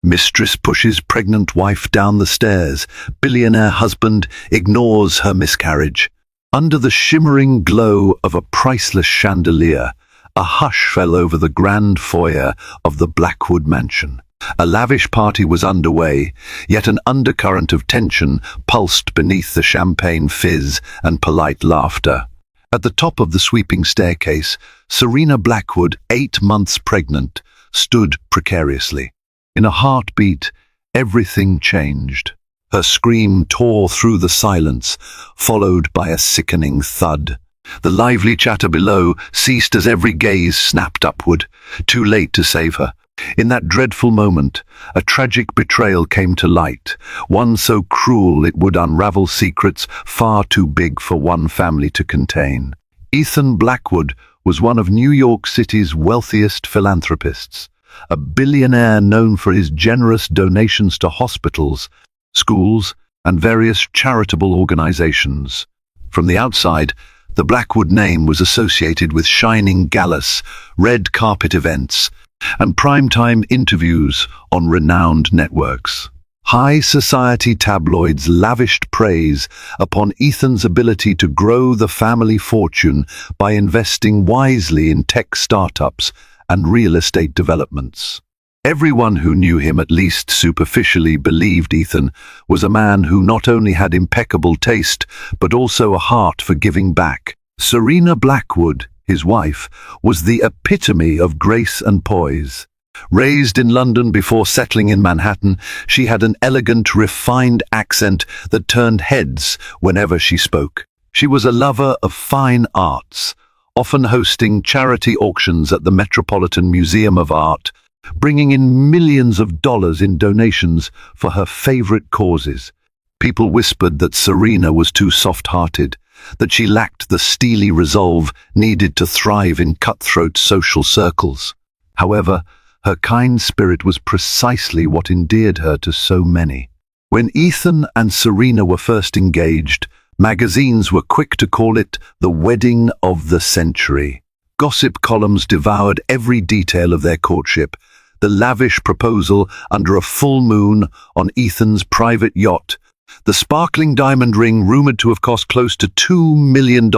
Mistress pushes pregnant wife down the stairs. Billionaire husband ignores her miscarriage. Under the shimmering glow of a priceless chandelier, a hush fell over the grand foyer of the Blackwood mansion. A lavish party was underway, yet an undercurrent of tension pulsed beneath the champagne fizz and polite laughter. At the top of the sweeping staircase, Serena Blackwood, 8 months pregnant, stood precariously. In a heartbeat, everything changed. Her scream tore through the silence, followed by a sickening thud. The lively chatter below ceased as every gaze snapped upward, too late to save her. In that dreadful moment, a tragic betrayal came to light, one so cruel it would unravel secrets far too big for one family to contain. Ethan Blackwood was one of New York City's wealthiest philanthropists, a billionaire known for his generous donations to hospitals, schools, and various charitable organizations. From the outside, the Blackwood name was associated with shining galas, red carpet events, and primetime interviews on renowned networks. High society tabloids lavished praise upon Ethan's ability to grow the family fortune by investing wisely in tech startups and real estate developments. Everyone who knew him at least superficially believed Ethan was a man who not only had impeccable taste, but also a heart for giving back. Serena Blackwood, his wife, was the epitome of grace and poise. Raised in London before settling in Manhattan, she had an elegant, refined accent that turned heads whenever she spoke. She was a lover of fine arts, often hosting charity auctions at the Metropolitan Museum of Art, bringing in millions of dollars in donations for her favorite causes. People whispered that Serena was too soft-hearted, that she lacked the steely resolve needed to thrive in cutthroat social circles. However, her kind spirit was precisely what endeared her to so many. When Ethan and Serena were first engaged, magazines were quick to call it the wedding of the century. Gossip columns devoured every detail of their courtship. The lavish proposal under a full moon on Ethan's private yacht, the sparkling diamond ring rumored to have cost close to $2 million,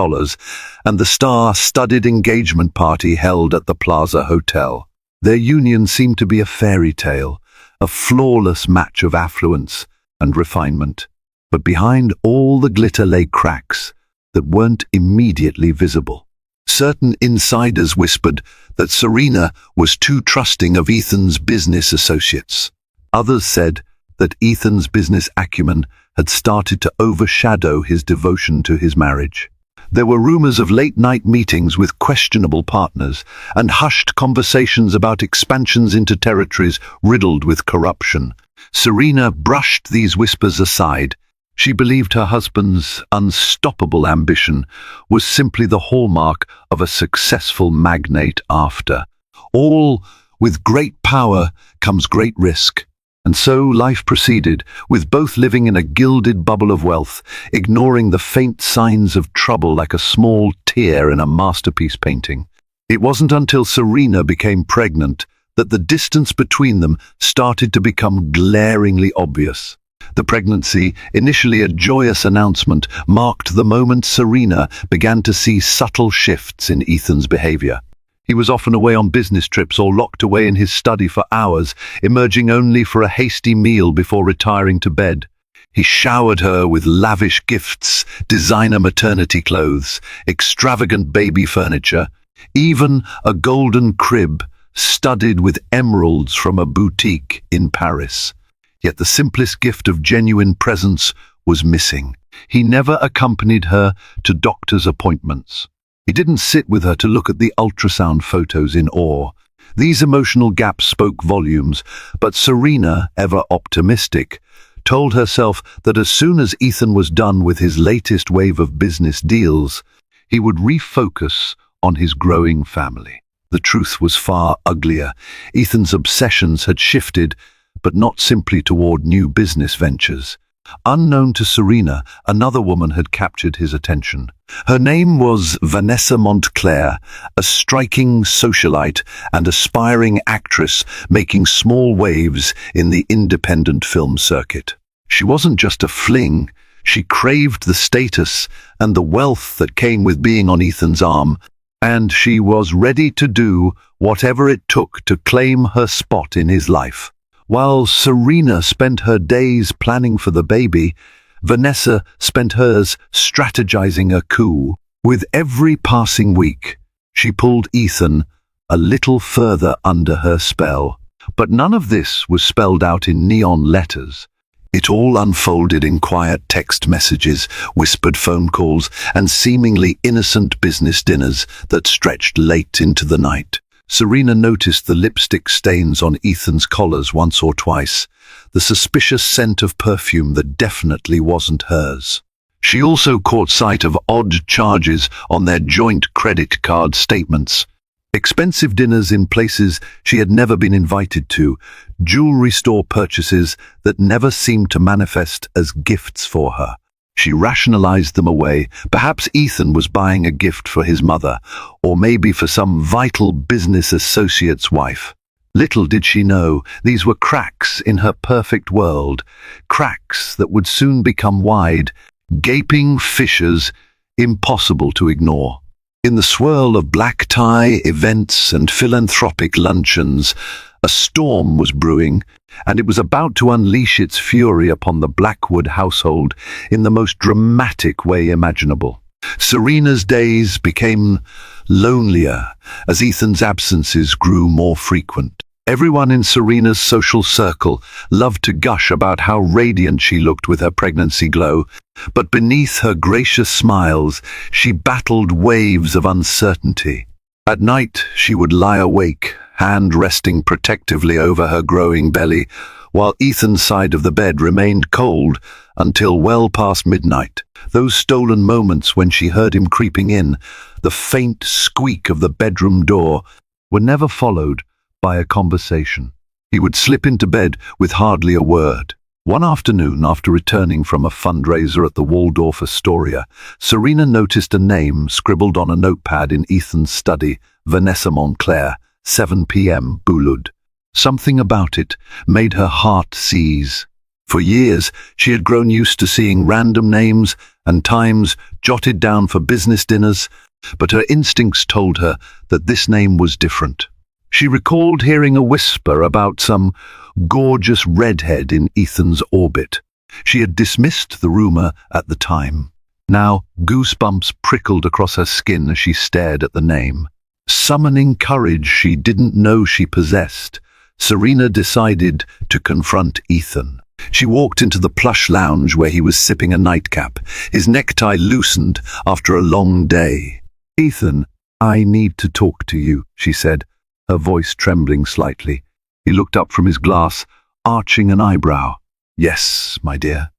and the star-studded engagement party held at the Plaza Hotel. Their union seemed to be a fairy tale, a flawless match of affluence and refinement. But behind all the glitter lay cracks that weren't immediately visible. Certain insiders whispered that Serena was too trusting of Ethan's business associates. Others said that Ethan's business acumen had started to overshadow his devotion to his marriage. There were rumors of late-night meetings with questionable partners and hushed conversations about expansions into territories riddled with corruption. Serena brushed these whispers aside. She believed her husband's unstoppable ambition was simply the hallmark of a successful magnate after all. With great power comes great risk. And so life proceeded, with both living in a gilded bubble of wealth, ignoring the faint signs of trouble like a small tear in a masterpiece painting. It wasn't until Serena became pregnant that the distance between them started to become glaringly obvious. The pregnancy, initially a joyous announcement, marked the moment Serena began to see subtle shifts in Ethan's behavior. He was often away on business trips or locked away in his study for hours, emerging only for a hasty meal before retiring to bed. He showered her with lavish gifts, designer maternity clothes, extravagant baby furniture, even a golden crib studded with emeralds from a boutique in Paris. Yet the simplest gift of genuine presence was missing. He never accompanied her to doctor's appointments. He didn't sit with her to look at the ultrasound photos in awe. These emotional gaps spoke volumes, but Serena, ever optimistic, told herself that as soon as Ethan was done with his latest wave of business deals, he would refocus on his growing family. The truth was far uglier. Ethan's obsessions had shifted, but not simply toward new business ventures. Unknown to Serena, another woman had captured his attention. Her name was Vanessa Montclair, a striking socialite and aspiring actress making small waves in the independent film circuit. She wasn't just a fling, she craved the status and the wealth that came with being on Ethan's arm, and she was ready to do whatever it took to claim her spot in his life. While Serena spent her days planning for the baby, Vanessa spent hers strategizing a coup. With every passing week, she pulled Ethan a little further under her spell. But none of this was spelled out in neon letters. It all unfolded in quiet text messages, whispered phone calls, and seemingly innocent business dinners that stretched late into the night. Serena noticed the lipstick stains on Ethan's collars once or twice, the suspicious scent of perfume that definitely wasn't hers. She also caught sight of odd charges on their joint credit card statements. Expensive dinners in places she had never been invited to, jewelry store purchases that never seemed to manifest as gifts for her. She rationalized them away. Perhaps Ethan was buying a gift for his mother, or maybe for some vital business associate's wife. Little did she know, these were cracks in her perfect world, cracks that would soon become wide, gaping fissures impossible to ignore. In the swirl of black tie events and philanthropic luncheons, a storm was brewing, and it was about to unleash its fury upon the Blackwood household in the most dramatic way imaginable. Serena's days became lonelier as Ethan's absences grew more frequent. Everyone in Serena's social circle loved to gush about how radiant she looked with her pregnancy glow, but beneath her gracious smiles, she battled waves of uncertainty. At night, she would lie awake, hand resting protectively over her growing belly, while Ethan's side of the bed remained cold until well past midnight. Those stolen moments when she heard him creeping in, the faint squeak of the bedroom door, were never followed by a conversation. He would slip into bed with hardly a word. One afternoon, after returning from a fundraiser at the Waldorf Astoria, Serena noticed a name scribbled on a notepad in Ethan's study: Vanessa Montclair, 7 p.m. Boulud. Something about it made her heart seize. For years, she had grown used to seeing random names and times jotted down for business dinners, but her instincts told her that this name was different. She recalled hearing a whisper about some gorgeous redhead in Ethan's orbit. She had dismissed the rumor at the time. Now, goosebumps prickled across her skin as she stared at the name. Summoning courage she didn't know she possessed, Serena decided to confront Ethan. She walked into the plush lounge where he was sipping a nightcap, his necktie loosened after a long day. "Ethan, I need to talk to you," she said, her voice trembling slightly. He looked up from his glass, arching an eyebrow. "Yes, my dear."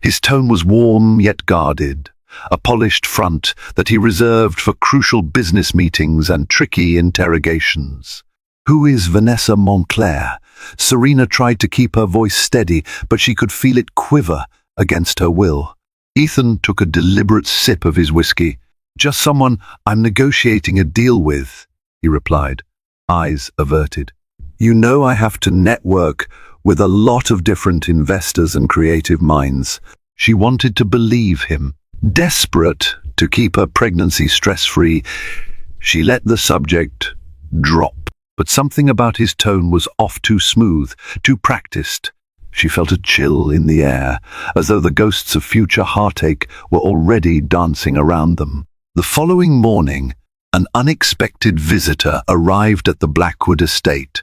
His tone was warm yet guarded, a polished front that he reserved for crucial business meetings and tricky interrogations. "Who is Vanessa Montclair?" Serena tried to keep her voice steady, but she could feel it quiver against her will. Ethan took a deliberate sip of his whiskey. "Just someone I'm negotiating a deal with," he replied, eyes averted. "You know I have to network with a lot of different investors and creative minds." She wanted to believe him. Desperate to keep her pregnancy stress-free, she let the subject drop. But something about his tone was off, too smooth, too practiced. She felt a chill in the air, as though the ghosts of future heartache were already dancing around them. The following morning, an unexpected visitor arrived at the Blackwood estate.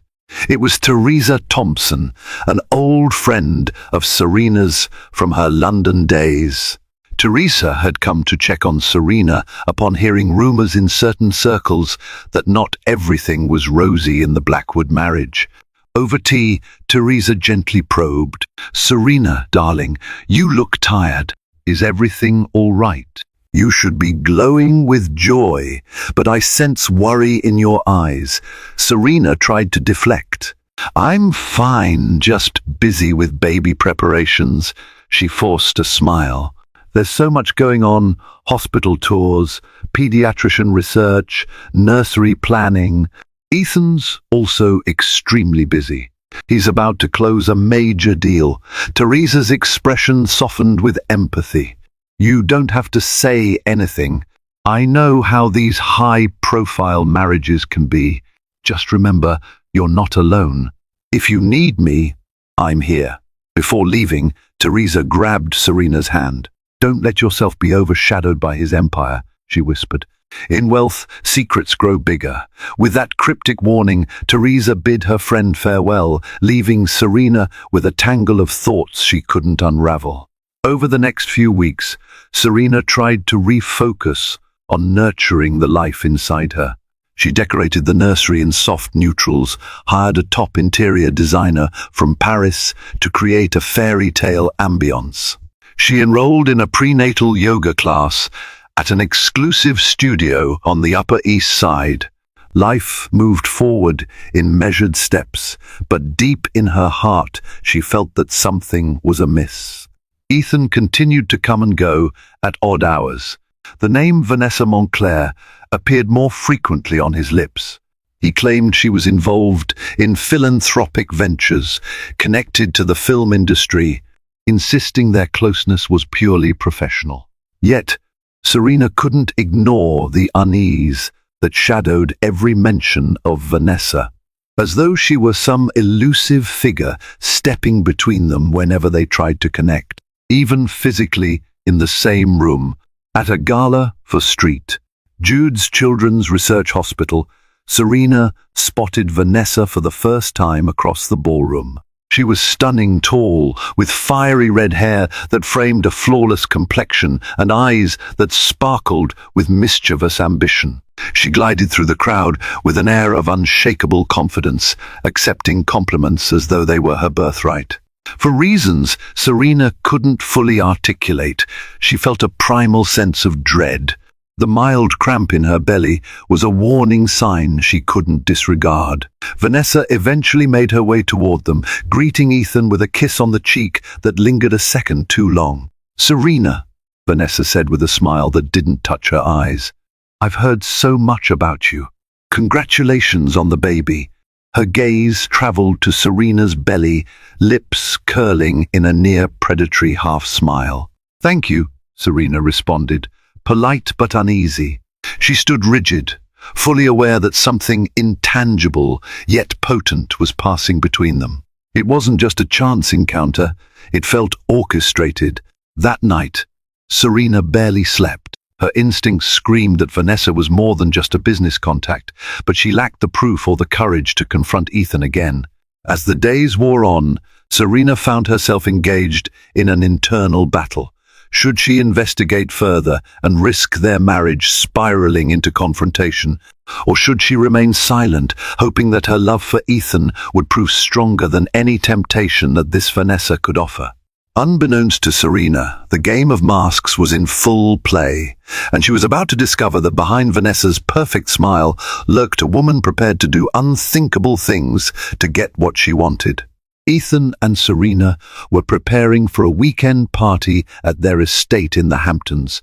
It was Teresa Thompson, an old friend of Serena's from her London days. Teresa had come to check on Serena upon hearing rumors in certain circles that not everything was rosy in the Blackwood marriage. Over tea, Teresa gently probed. "Serena, darling, you look tired. Is everything all right? You should be glowing with joy, but I sense worry in your eyes." Serena tried to deflect. "I'm fine, just busy with baby preparations." She forced a smile. There's so much going on: hospital tours, pediatrician research, nursery planning. Ethan's also extremely busy. He's about to close a major deal. Teresa's expression softened with empathy. You don't have to say anything. I know how these high-profile marriages can be. Just remember, you're not alone. If you need me, I'm here. Before leaving, Teresa grabbed Serena's hand. Don't let yourself be overshadowed by his empire, she whispered. In wealth, secrets grow bigger. With that cryptic warning, Teresa bid her friend farewell, leaving Serena with a tangle of thoughts she couldn't unravel. Over the next few weeks, Serena tried to refocus on nurturing the life inside her. She decorated the nursery in soft neutrals, hired a top interior designer from Paris to create a fairy tale ambience. She enrolled in a prenatal yoga class at an exclusive studio on the Upper East Side. Life moved forward in measured steps, but deep in her heart she felt that something was amiss. Ethan continued to come and go at odd hours. The name Vanessa Montclair appeared more frequently on his lips. He claimed she was involved in philanthropic ventures connected to the film industry, insisting their closeness was purely professional. Yet, Serena couldn't ignore the unease that shadowed every mention of Vanessa, as though she were some elusive figure stepping between them whenever they tried to connect, even physically in the same room. At a gala for Street, Jude's Children's Research Hospital, Serena spotted Vanessa for the first time across the ballroom. She was stunning tall, with fiery red hair that framed a flawless complexion and eyes that sparkled with mischievous ambition. She glided through the crowd with an air of unshakable confidence, accepting compliments as though they were her birthright. For reasons Serena couldn't fully articulate, she felt a primal sense of dread. The mild cramp in her belly was a warning sign she couldn't disregard. Vanessa eventually made her way toward them, greeting Ethan with a kiss on the cheek that lingered a second too long. "Serena," Vanessa said with a smile that didn't touch her eyes. "I've heard so much about you. Congratulations on the baby." Her gaze traveled to Serena's belly, lips curling in a near-predatory half-smile. "Thank you," Serena responded, polite but uneasy. She stood rigid, fully aware that something intangible yet potent was passing between them. It wasn't just a chance encounter, it felt orchestrated. That night, Serena barely slept. Her instincts screamed that Vanessa was more than just a business contact, but she lacked the proof or the courage to confront Ethan again. As the days wore on, Serena found herself engaged in an internal battle. Should she investigate further and risk their marriage spiraling into confrontation? Or should she remain silent, hoping that her love for Ethan would prove stronger than any temptation that this Vanessa could offer? Unbeknownst to Serena, the game of masks was in full play, and she was about to discover that behind Vanessa's perfect smile lurked a woman prepared to do unthinkable things to get what she wanted. Ethan and Serena were preparing for a weekend party at their estate in the Hamptons,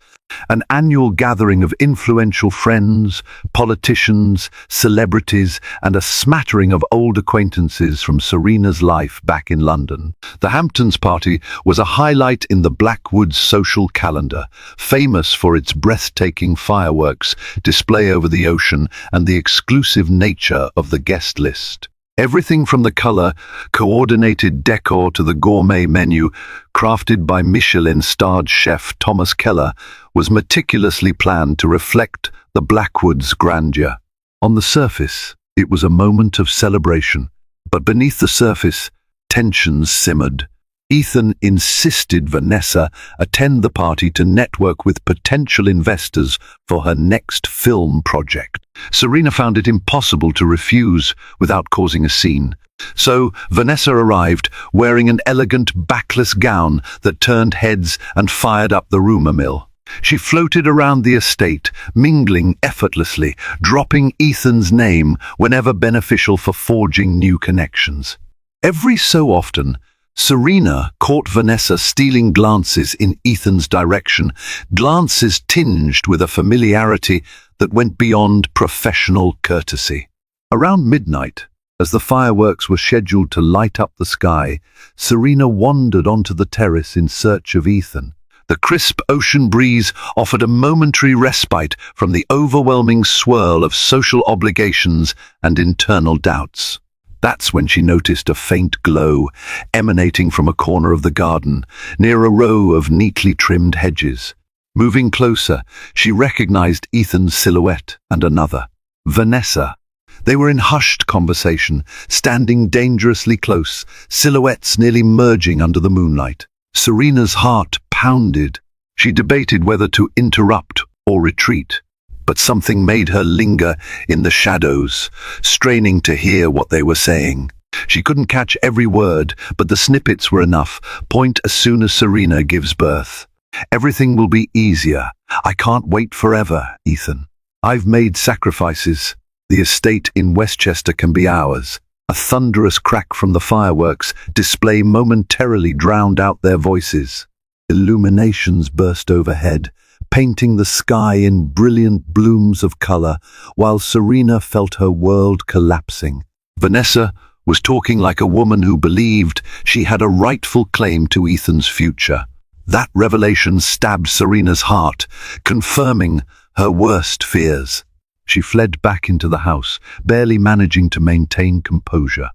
an annual gathering of influential friends, politicians, celebrities, and a smattering of old acquaintances from Serena's life back in London. The Hamptons party was a highlight in the Blackwoods social calendar, famous for its breathtaking fireworks, display over the ocean, and the exclusive nature of the guest list. Everything from the color-coordinated decor to the gourmet menu, crafted by Michelin-starred chef Thomas Keller, was meticulously planned to reflect the Blackwoods' grandeur. On the surface, it was a moment of celebration, but beneath the surface, tensions simmered. Ethan insisted Vanessa attend the party to network with potential investors for her next film project. Serena found it impossible to refuse without causing a scene. So Vanessa arrived, wearing an elegant backless gown that turned heads and fired up the rumor mill. She floated around the estate, mingling effortlessly, dropping Ethan's name whenever beneficial for forging new connections. Every so often, Serena caught Vanessa stealing glances in Ethan's direction, glances tinged with a familiarity that went beyond professional courtesy. Around midnight, as the fireworks were scheduled to light up the sky, Serena wandered onto the terrace in search of Ethan. The crisp ocean breeze offered a momentary respite from the overwhelming swirl of social obligations and internal doubts. That's when she noticed a faint glow emanating from a corner of the garden, near a row of neatly trimmed hedges. Moving closer, she recognized Ethan's silhouette and another, Vanessa. They were in hushed conversation, standing dangerously close, silhouettes nearly merging under the moonlight. Serena's heart pounded. She debated whether to interrupt or retreat, but something made her linger in the shadows, straining to hear what they were saying. She couldn't catch every word, but the snippets were enough. Point as soon as Serena gives birth. Everything will be easier. I can't wait forever, Ethan. I've made sacrifices. The estate in Westchester can be ours. A thunderous crack from the fireworks display momentarily drowned out their voices. Illuminations burst overhead, painting the sky in brilliant blooms of color, while Serena felt her world collapsing. Vanessa was talking like a woman who believed she had a rightful claim to Ethan's future. That revelation stabbed Serena's heart, confirming her worst fears. She fled back into the house, barely managing to maintain composure.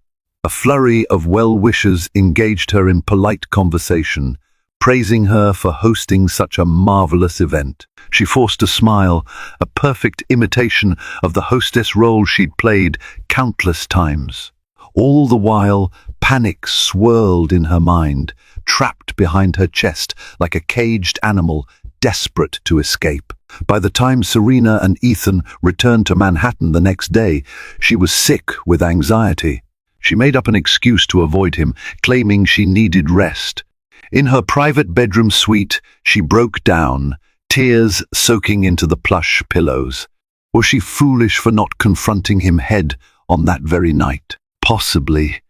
A flurry of well-wishers engaged her in polite conversation, praising her for hosting such a marvelous event. She forced a smile, a perfect imitation of the hostess role she'd played countless times. All the while, panic swirled in her mind, trapped behind her chest like a caged animal desperate to escape. By the time Serena and Ethan returned to Manhattan the next day, she was sick with anxiety. She made up an excuse to avoid him, claiming she needed rest. In her private bedroom suite, she broke down, tears soaking into the plush pillows. Was she foolish for not confronting him head on that very night? Possibly.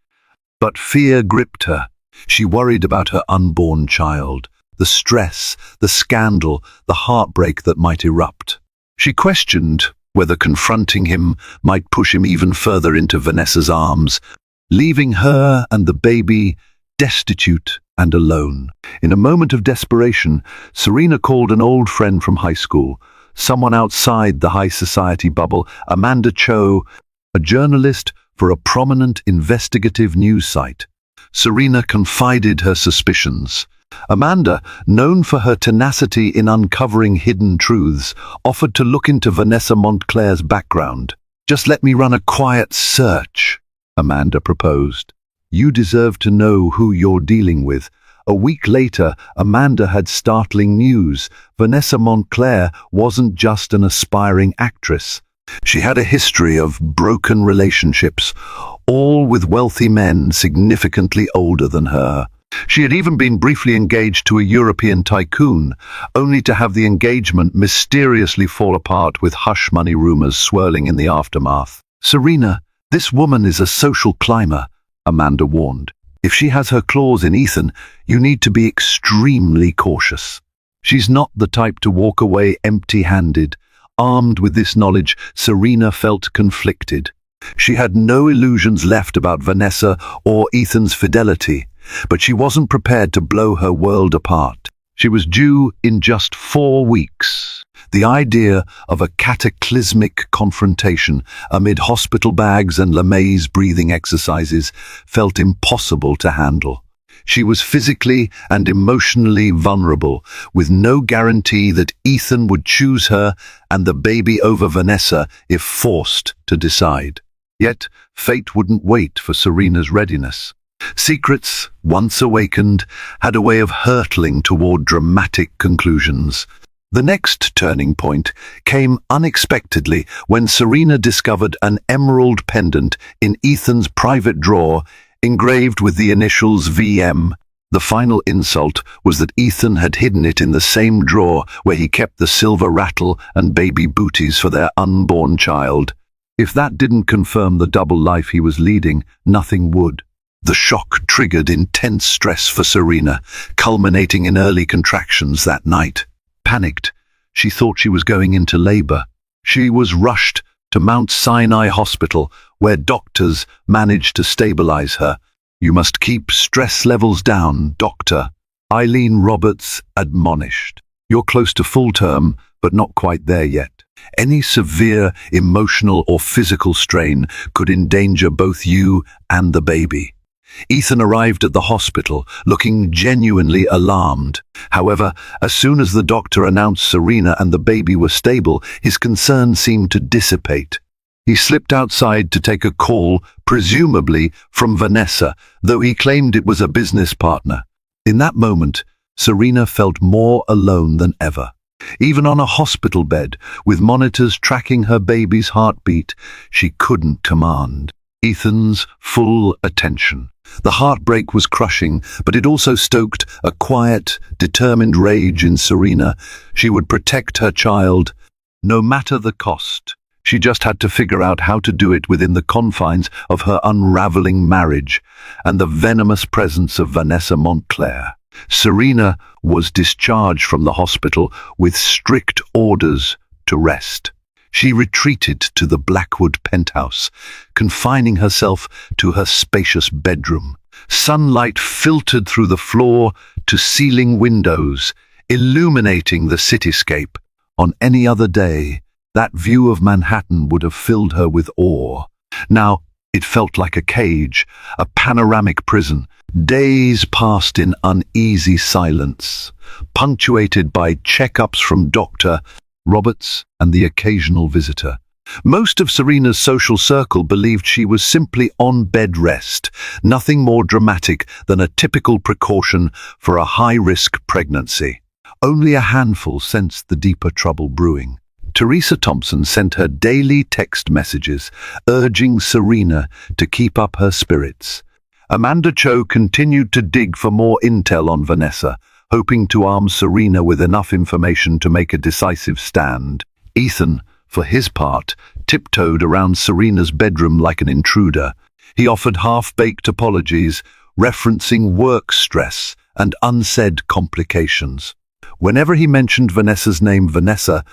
But fear gripped her. She worried about her unborn child, the stress, the scandal, the heartbreak that might erupt. She questioned whether confronting him might push him even further into Vanessa's arms, leaving her and the baby destitute and alone. In a moment of desperation, Serena called an old friend from high school, someone outside the high society bubble, Amanda Cho, a journalist for a prominent investigative news site. Serena confided her suspicions. Amanda, known for her tenacity in uncovering hidden truths, offered to look into Vanessa Montclair's background. "Just let me run a quiet search," Amanda proposed. "You deserve to know who you're dealing with." A week later, Amanda had startling news. Vanessa Montclair wasn't just an aspiring actress. She had a history of broken relationships, all with wealthy men significantly older than her. She had even been briefly engaged to a European tycoon, only to have the engagement mysteriously fall apart with hush-money rumors swirling in the aftermath. "Serena, this woman is a social climber," Amanda warned. "If she has her claws in Ethan, you need to be extremely cautious. She's not the type to walk away empty-handed." Armed with this knowledge, Serena felt conflicted. She had no illusions left about Vanessa or Ethan's fidelity, but she wasn't prepared to blow her world apart. She was due in just 4 weeks. The idea of a cataclysmic confrontation amid hospital bags and LeMay's breathing exercises felt impossible to handle. She was physically and emotionally vulnerable, with no guarantee that Ethan would choose her and the baby over Vanessa if forced to decide. Yet, fate wouldn't wait for Serena's readiness. Secrets, once awakened, had a way of hurtling toward dramatic conclusions. The next turning point came unexpectedly when Serena discovered an emerald pendant in Ethan's private drawer, engraved with the initials VM. The final insult was that Ethan had hidden it in the same drawer where he kept the silver rattle and baby booties for their unborn child. If that didn't confirm the double life he was leading, nothing would. The shock triggered intense stress for Serena, culminating in early contractions that night. Panicked, she thought she was going into labor. She was rushed to Mount Sinai Hospital, where doctors managed to stabilize her. "You must keep stress levels down, Dr. Eileen Roberts admonished. "You're close to full term, but not quite there yet. Any severe emotional or physical strain could endanger both you and the baby." Ethan arrived at the hospital, looking genuinely alarmed. However, as soon as the doctor announced Serena and the baby were stable, his concern seemed to dissipate. He slipped outside to take a call, presumably from Vanessa, though he claimed it was a business partner. In that moment, Serena felt more alone than ever. Even on a hospital bed, with monitors tracking her baby's heartbeat, she couldn't command Ethan's full attention. The heartbreak was crushing, but it also stoked a quiet, determined rage in Serena. She would protect her child, no matter the cost. She just had to figure out how to do it within the confines of her unraveling marriage and the venomous presence of Vanessa Montclair. Serena was discharged from the hospital with strict orders to rest. She retreated to the Blackwood penthouse, confining herself to her spacious bedroom. Sunlight filtered through the floor-to-ceiling windows, illuminating the cityscape. On any other day, that view of Manhattan would have filled her with awe. Now, it felt like a cage, a panoramic prison. Days passed in uneasy silence, punctuated by checkups from Dr. Roberts and the occasional visitor. Most of Serena's social circle believed she was simply on bed rest, nothing more dramatic than a typical precaution for a high-risk pregnancy. Only a handful sensed the deeper trouble brewing. Teresa Thompson sent her daily text messages, urging Serena to keep up her spirits. Amanda Cho continued to dig for more intel on Vanessa, hoping to arm Serena with enough information to make a decisive stand. Ethan, for his part, tiptoed around Serena's bedroom like an intruder. He offered half-baked apologies, referencing work stress and unsaid complications. Whenever he mentioned Vanessa's name, "Vanessa,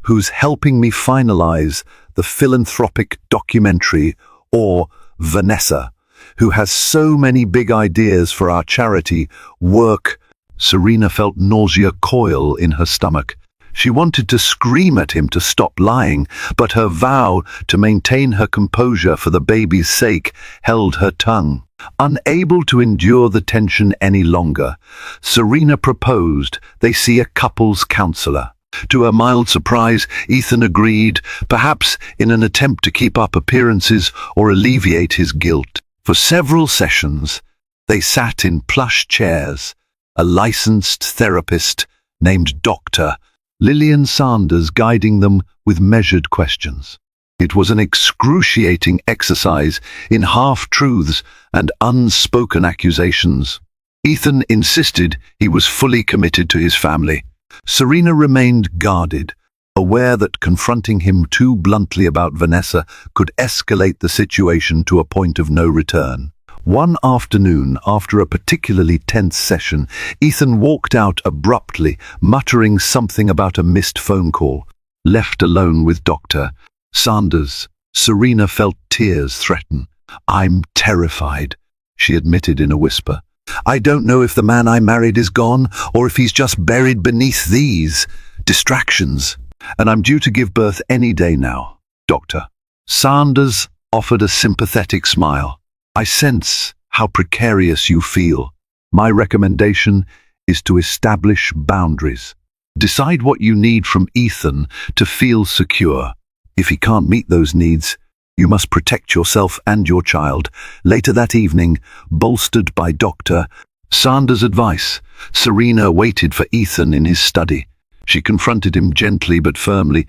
who's helping me finalize the philanthropic documentary," or "Vanessa, who has so many big ideas for our charity work," Serena felt nausea coil in her stomach. She wanted to scream at him to stop lying, but her vow to maintain her composure for the baby's sake held her tongue. Unable to endure the tension any longer, Serena proposed they see a couples counselor. To her mild surprise, Ethan agreed, perhaps in an attempt to keep up appearances or alleviate his guilt. For several sessions, they sat in plush chairs, a licensed therapist named Dr. Lillian Sanders guiding them with measured questions. It was an excruciating exercise in half-truths and unspoken accusations. Ethan insisted he was fully committed to his family. Serena remained guarded, aware that confronting him too bluntly about Vanessa could escalate the situation to a point of no return. One afternoon, after a particularly tense session, Ethan walked out abruptly, muttering something about a missed phone call. Left alone with Dr. Sanders, Serena felt tears threaten. "I'm terrified," she admitted in a whisper. "I don't know if the man I married is gone, or if he's just buried beneath these distractions. And I'm due to give birth any day now, Doctor." Sanders offered a sympathetic smile. "I sense how precarious you feel. My recommendation is to establish boundaries. Decide what you need from Ethan to feel secure. If he can't meet those needs, you must protect yourself and your child." Later that evening, bolstered by Dr. Sanders' advice, Serena waited for Ethan in his study. She confronted him gently but firmly.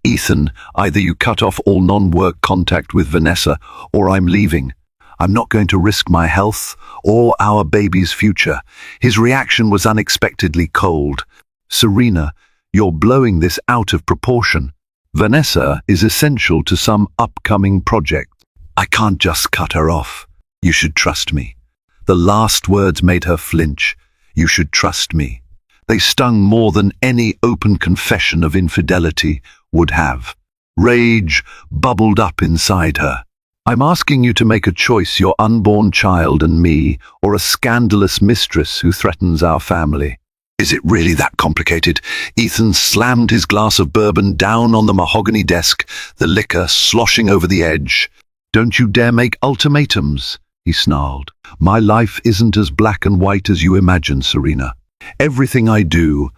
"Ethan, either you cut off all non-work contact with Vanessa, or I'm leaving. I'm not going to risk my health or our baby's future." His reaction was unexpectedly cold. "Serena, you're blowing this out of proportion. Vanessa is essential to some upcoming project. I can't just cut her off. You should trust me." The last words made her flinch. "You should trust me." They stung more than any open confession of infidelity would have. Rage bubbled up inside her. "I'm asking you to make a choice, your unborn child and me, or a scandalous mistress who threatens our family." "Is it really that complicated?" Ethan slammed his glass of bourbon down on the mahogany desk, the liquor sloshing over the edge. "Don't you dare make ultimatums," he snarled. "My life isn't as black and white as you imagine, Serena. Everything I do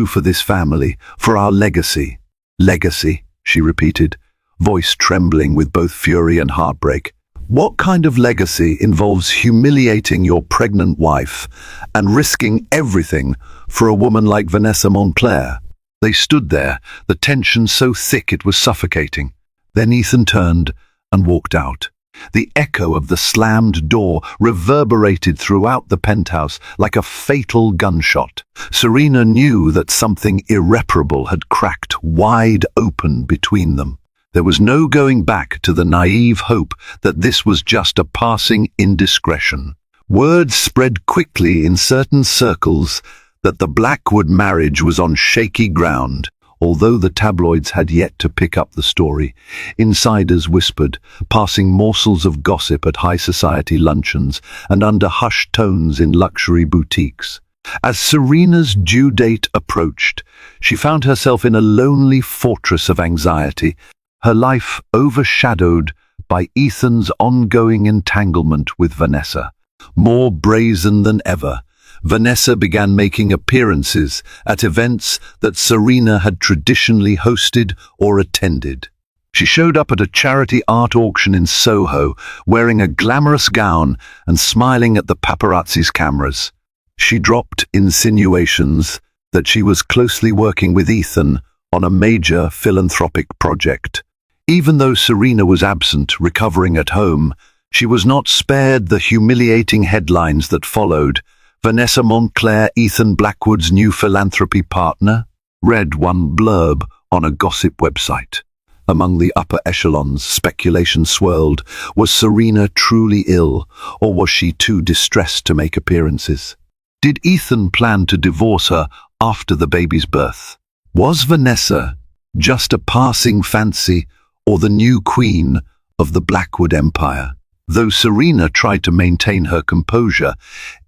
for this family, for our legacy." "Legacy?" she repeated, voice trembling with both fury and heartbreak. "What kind of legacy involves humiliating your pregnant wife and risking everything for a woman like Vanessa Montclair?" They stood there, the tension so thick it was suffocating. Then Ethan turned and walked out. The echo of the slammed door reverberated throughout the penthouse like a fatal gunshot. Serena knew that something irreparable had cracked wide open between them. There was no going back to the naive hope that this was just a passing indiscretion. Word spread quickly in certain circles that the Blackwood marriage was on shaky ground. Although the tabloids had yet to pick up the story, insiders whispered, passing morsels of gossip at high society luncheons and under hushed tones in luxury boutiques. As Serena's due date approached, she found herself in a lonely fortress of anxiety, her life overshadowed by Ethan's ongoing entanglement with Vanessa. More brazen than ever, Vanessa began making appearances at events that Serena had traditionally hosted or attended. She showed up at a charity art auction in Soho, wearing a glamorous gown and smiling at the paparazzi's cameras. She dropped insinuations that she was closely working with Ethan on a major philanthropic project. Even though Serena was absent, recovering at home, she was not spared the humiliating headlines that followed. "Vanessa Montclair, Ethan Blackwood's new philanthropy partner," read one blurb on a gossip website. Among the upper echelons, speculation swirled. Was Serena truly ill, or was she too distressed to make appearances? Did Ethan plan to divorce her after the baby's birth? Was Vanessa just a passing fancy, or the new queen of the Blackwood empire? Though Serena tried to maintain her composure,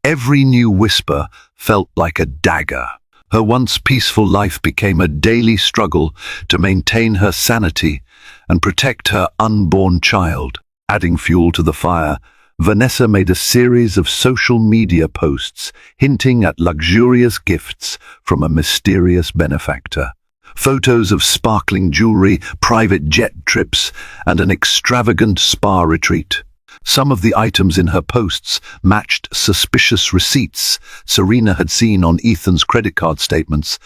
every new whisper felt like a dagger. Her once peaceful life became a daily struggle to maintain her sanity and protect her unborn child. Adding fuel to the fire, Vanessa made a series of social media posts hinting at luxurious gifts from a mysterious benefactor. Photos of sparkling jewelry, private jet trips, and an extravagant spa retreat. Some of the items in her posts matched suspicious receipts Serena had seen on Ethan's credit card statements.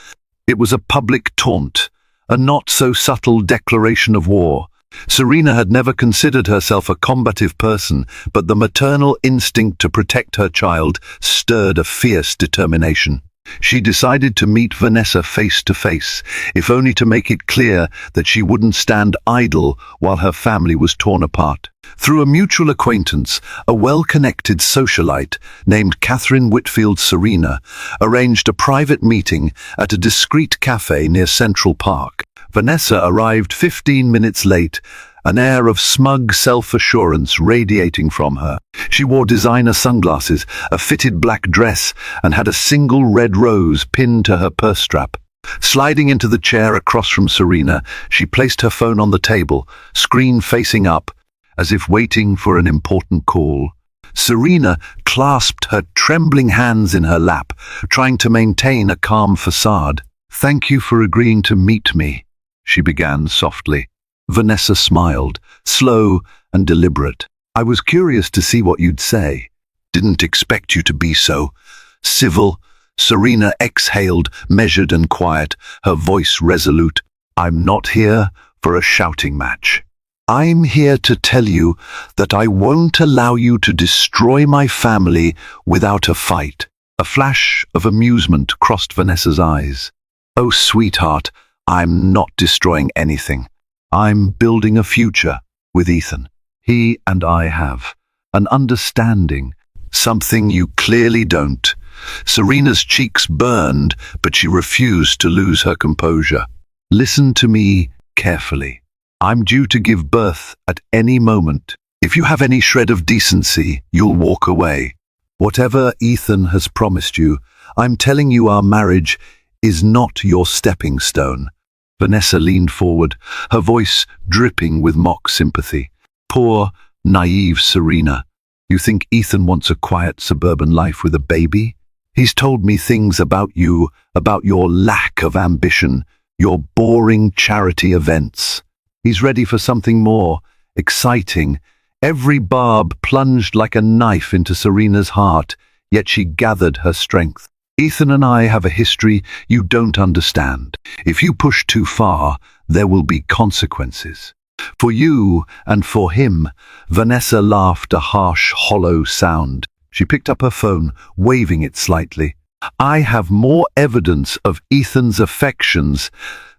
It was a public taunt, a not-so-subtle declaration of war. Serena had never considered herself a combative person, but the maternal instinct to protect her child stirred a fierce determination. She decided to meet Vanessa face to face, if only to make it clear that she wouldn't stand idle while her family was torn apart. Through a mutual acquaintance, a well-connected socialite named Catherine Whitfield Serena arranged a private meeting at a discreet cafe near Central Park. Vanessa arrived 15 minutes late, an air of smug self-assurance radiating from her. She wore designer sunglasses, a fitted black dress, and had a single red rose pinned to her purse strap. Sliding into the chair across from Serena, she placed her phone on the table, screen facing up, as if waiting for an important call. Serena clasped her trembling hands in her lap, trying to maintain a calm facade. "Thank you for agreeing to meet me," she began softly. Vanessa smiled, slow and deliberate. "I was curious to see what you'd say. Didn't expect you to be so civil." Serena exhaled, measured and quiet, her voice resolute. "I'm not here for a shouting match. I'm here to tell you that I won't allow you to destroy my family without a fight." A flash of amusement crossed Vanessa's eyes. "Oh, sweetheart, I'm not destroying anything. I'm building a future with Ethan. He and I have an understanding something you clearly don't. Serena's cheeks burned, but she refused to lose her composure. Listen to me carefully. I'm due to give birth at any moment. If you have any shred of decency, you'll walk away. Whatever Ethan has promised you, I'm telling you our marriage is not your stepping stone. Vanessa leaned forward, her voice dripping with mock sympathy. Poor, naive Serena. You think Ethan wants a quiet suburban life with a baby? He's told me things about you, about your lack of ambition, your boring charity events. He's ready for something more, exciting. Every barb plunged like a knife into Serena's heart, yet she gathered her strength. Ethan and I have a history you don't understand. If you push too far, there will be consequences. For you and for him. Vanessa laughed a harsh, hollow sound. She picked up her phone, waving it slightly. I have more evidence of Ethan's affections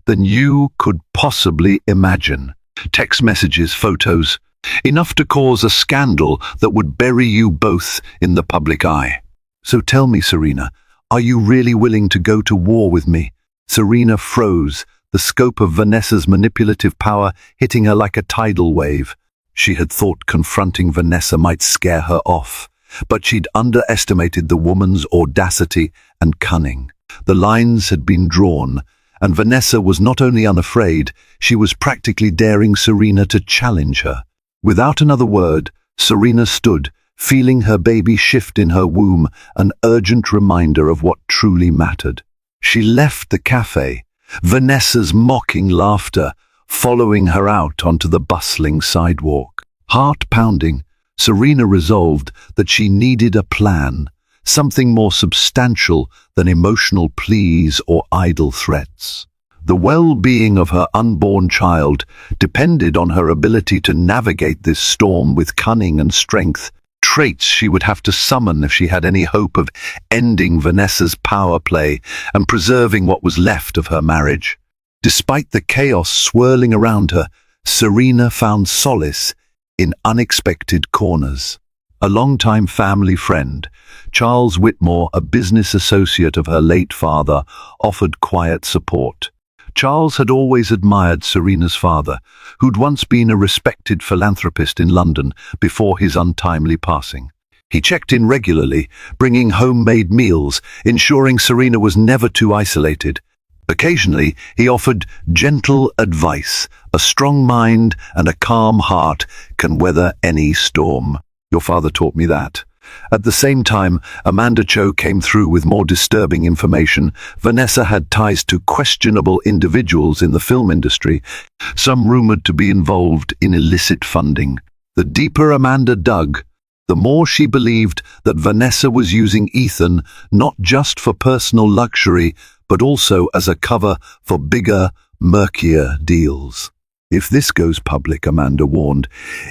than you could possibly imagine. Text messages, photos, enough to cause a scandal that would bury you both in the public eye. So tell me, Serena, are you really willing to go to war with me? Serena froze, the scope of Vanessa's manipulative power hitting her like a tidal wave. She had thought confronting Vanessa might scare her off, but she'd underestimated the woman's audacity and cunning. The lines had been drawn, and Vanessa was not only unafraid, she was practically daring Serena to challenge her. Without another word, Serena stood, feeling her baby shift in her womb, an urgent reminder of what truly mattered. She left the cafe, Vanessa's mocking laughter following her out onto the bustling sidewalk. Heart pounding, Serena resolved that she needed a plan, something more substantial than emotional pleas or idle threats. The well-being of her unborn child depended on her ability to navigate this storm with cunning and strength, traits she would have to summon if she had any hope of ending Vanessa's power play and preserving what was left of her marriage. Despite the chaos swirling around her, Serena found solace in unexpected corners. A longtime family friend, Charles Whitmore, a business associate of her late father, offered quiet support. Charles had always admired Serena's father, who'd once been a respected philanthropist in London before his untimely passing. He checked in regularly, bringing homemade meals, ensuring Serena was never too isolated. Occasionally, he offered gentle advice. A strong mind and a calm heart can weather any storm. Your father taught me that. At the same time, Amanda Cho came through with more disturbing information. Vanessa had ties to questionable individuals in the film industry, some rumored to be involved in illicit funding. The deeper Amanda dug, the more she believed that Vanessa was using Ethan not just for personal luxury, but also as a cover for bigger, murkier deals. If this goes public, Amanda warned,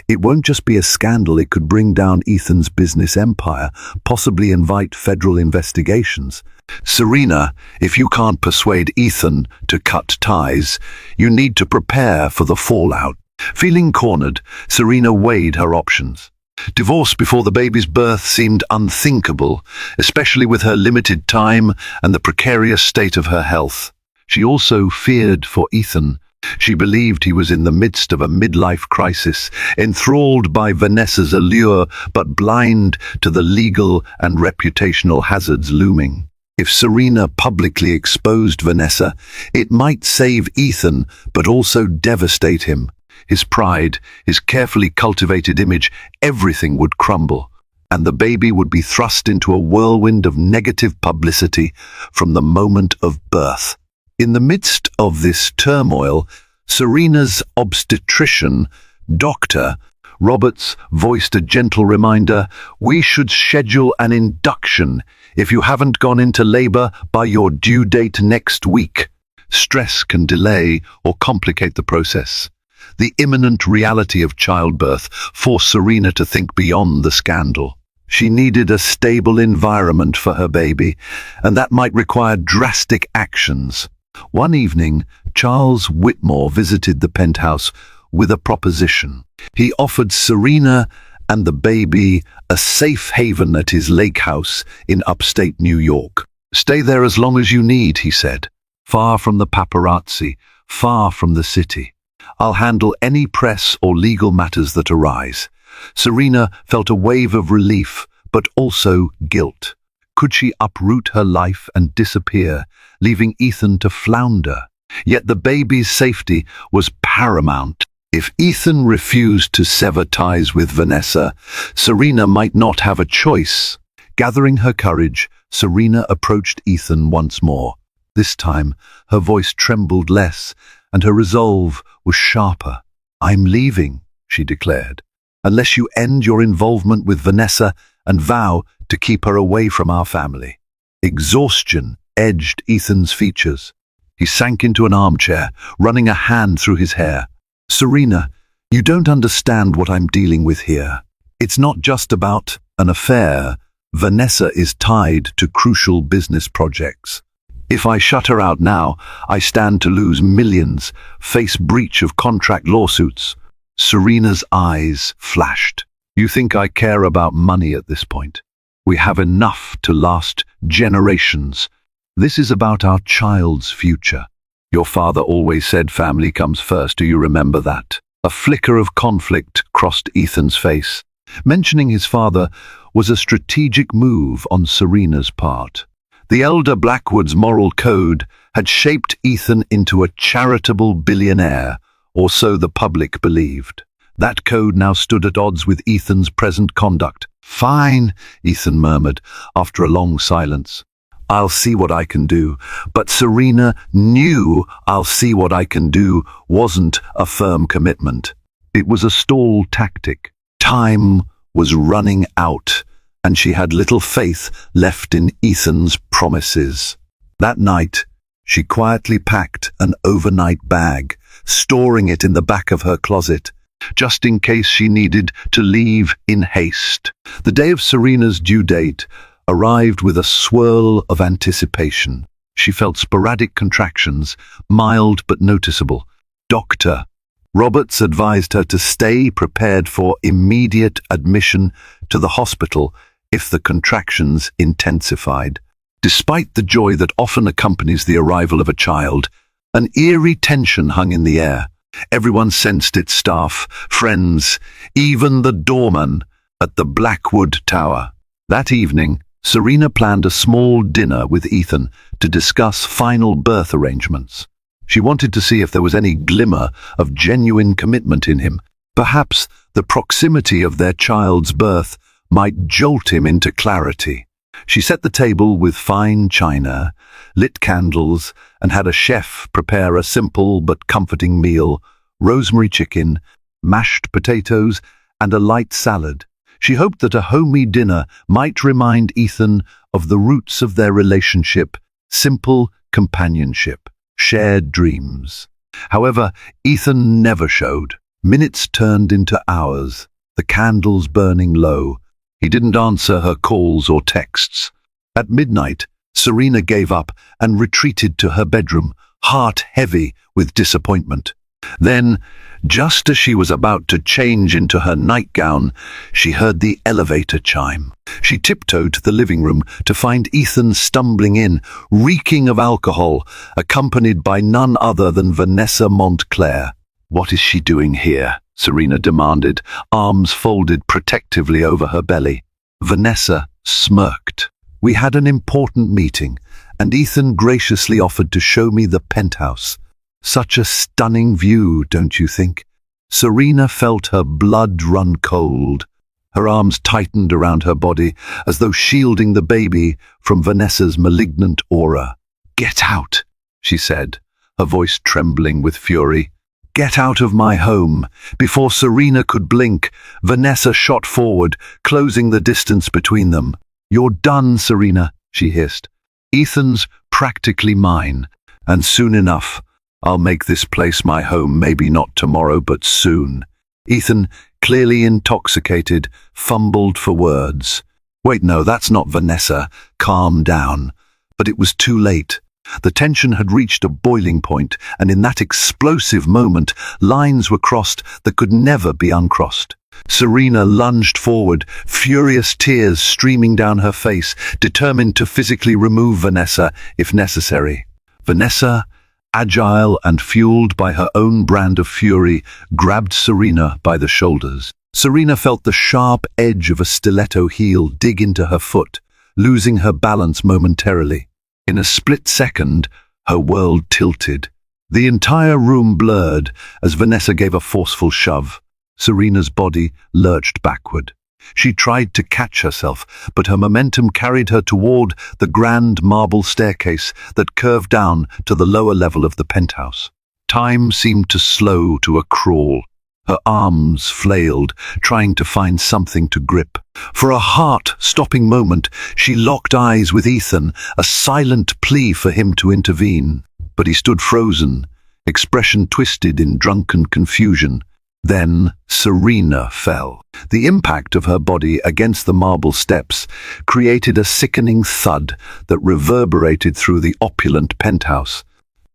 it won't just be a scandal, it could bring down Ethan's business empire, possibly invite federal investigations. Serena, if you can't persuade Ethan to cut ties, you need to prepare for the fallout. Feeling cornered, Serena weighed her options. Divorce before the baby's birth seemed unthinkable, especially with her limited time and the precarious state of her health. She also feared for Ethan. She believed he was in the midst of a midlife crisis, enthralled by Vanessa's allure but blind to the legal and reputational hazards looming. If Serena publicly exposed Vanessa, it might save Ethan but also devastate him. His pride, his carefully cultivated image, everything would crumble, and the baby would be thrust into a whirlwind of negative publicity from the moment of birth. In the midst of this turmoil, Serena's obstetrician, Dr. Roberts, voiced a gentle reminder, "We should schedule an induction if you haven't gone into labor by your due date next week. Stress can delay or complicate the process." The imminent reality of childbirth forced Serena to think beyond the scandal. She needed a stable environment for her baby, and that might require drastic actions. One evening, Charles Whitmore visited the penthouse with a proposition. He offered Serena and the baby a safe haven at his lake house in upstate New York. "Stay there as long as you need," he said. "Far from the paparazzi, far from the city. I'll handle any press or legal matters that arise." Serena felt a wave of relief, but also guilt. Could she uproot her life and disappear, leaving Ethan to flounder? Yet the baby's safety was paramount. If Ethan refused to sever ties with Vanessa, Serena might not have a choice. Gathering her courage, Serena approached Ethan once more. This time, her voice trembled less, and her resolve was sharper. "I'm leaving," she declared, "unless you end your involvement with Vanessa and vow to keep her away from our family." Exhaustion edged Ethan's features. He sank into an armchair, running a hand through his hair. "Serena, you don't understand what I'm dealing with here. It's not just about an affair. Vanessa is tied to crucial business projects. If I shut her out now, I stand to lose millions, face breach of contract lawsuits." Serena's eyes flashed. "You think I care about money at this point? We have enough to last generations. This is about our child's future. Your father always said family comes first. Do you remember that?" A flicker of conflict crossed Ethan's face. Mentioning his father was a strategic move on Serena's part. The elder Blackwood's moral code had shaped Ethan into a charitable billionaire, or so the public believed. That code now stood at odds with Ethan's present conduct. "Fine," Ethan murmured, after a long silence. "I'll see what I can do." But Serena knew "I'll see what I can do" wasn't a firm commitment. It was a stall tactic. Time was running out, and she had little faith left in Ethan's promises. That night, she quietly packed an overnight bag, storing it in the back of her closet, just in case she needed to leave in haste. The day of Serena's due date arrived with a swirl of anticipation. She felt sporadic contractions, mild but noticeable. Dr. Roberts advised her to stay prepared for immediate admission to the hospital if the contractions intensified. Despite the joy that often accompanies the arrival of a child, an eerie tension hung in the air. Everyone sensed it: staff, friends, even the doorman at the Blackwood Tower. That evening, Serena planned a small dinner with Ethan to discuss final birth arrangements. She wanted to see if there was any glimmer of genuine commitment in him. Perhaps the proximity of their child's birth might jolt him into clarity. She set the table with fine china, lit candles, and had a chef prepare a simple but comforting meal: rosemary chicken, mashed potatoes, and a light salad. She hoped that a homey dinner might remind Ethan of the roots of their relationship: simple companionship, shared dreams. However, Ethan never showed. Minutes turned into hours, the candles burning low. He didn't answer her calls or texts. At midnight, Serena gave up and retreated to her bedroom, heart heavy with disappointment. Then, just as she was about to change into her nightgown, she heard the elevator chime. She tiptoed to the living room to find Ethan stumbling in, reeking of alcohol, accompanied by none other than Vanessa Montclair. "What is she doing here?" Serena demanded, arms folded protectively over her belly. Vanessa smirked. "We had an important meeting, and Ethan graciously offered to show me the penthouse. Such a stunning view, don't you think?" Serena felt her blood run cold. Her arms tightened around her body, as though shielding the baby from Vanessa's malignant aura. "Get out," she said, her voice trembling with fury. "Get out of my home." Before Serena could blink, Vanessa shot forward, closing the distance between them. "You're done, Serena," she hissed. "Ethan's practically mine, and soon enough, I'll make this place my home, maybe not tomorrow, but soon." Ethan, clearly intoxicated, fumbled for words. "Wait, no, that's not Vanessa. Calm down." But it was too late. The tension had reached a boiling point, and in that explosive moment, lines were crossed that could never be uncrossed. Serena lunged forward, furious tears streaming down her face, determined to physically remove Vanessa if necessary. Vanessa, agile and fueled by her own brand of fury, grabbed Serena by the shoulders. Serena felt the sharp edge of a stiletto heel dig into her foot, losing her balance momentarily. In a split second, her world tilted. The entire room blurred as Vanessa gave a forceful shove. Serena's body lurched backward. She tried to catch herself, but her momentum carried her toward the grand marble staircase that curved down to the lower level of the penthouse. Time seemed to slow to a crawl. Her arms flailed, trying to find something to grip. For a heart-stopping moment, she locked eyes with Ethan, a silent plea for him to intervene. But he stood frozen, expression twisted in drunken confusion. Then Serena fell. The impact of her body against the marble steps created a sickening thud that reverberated through the opulent penthouse.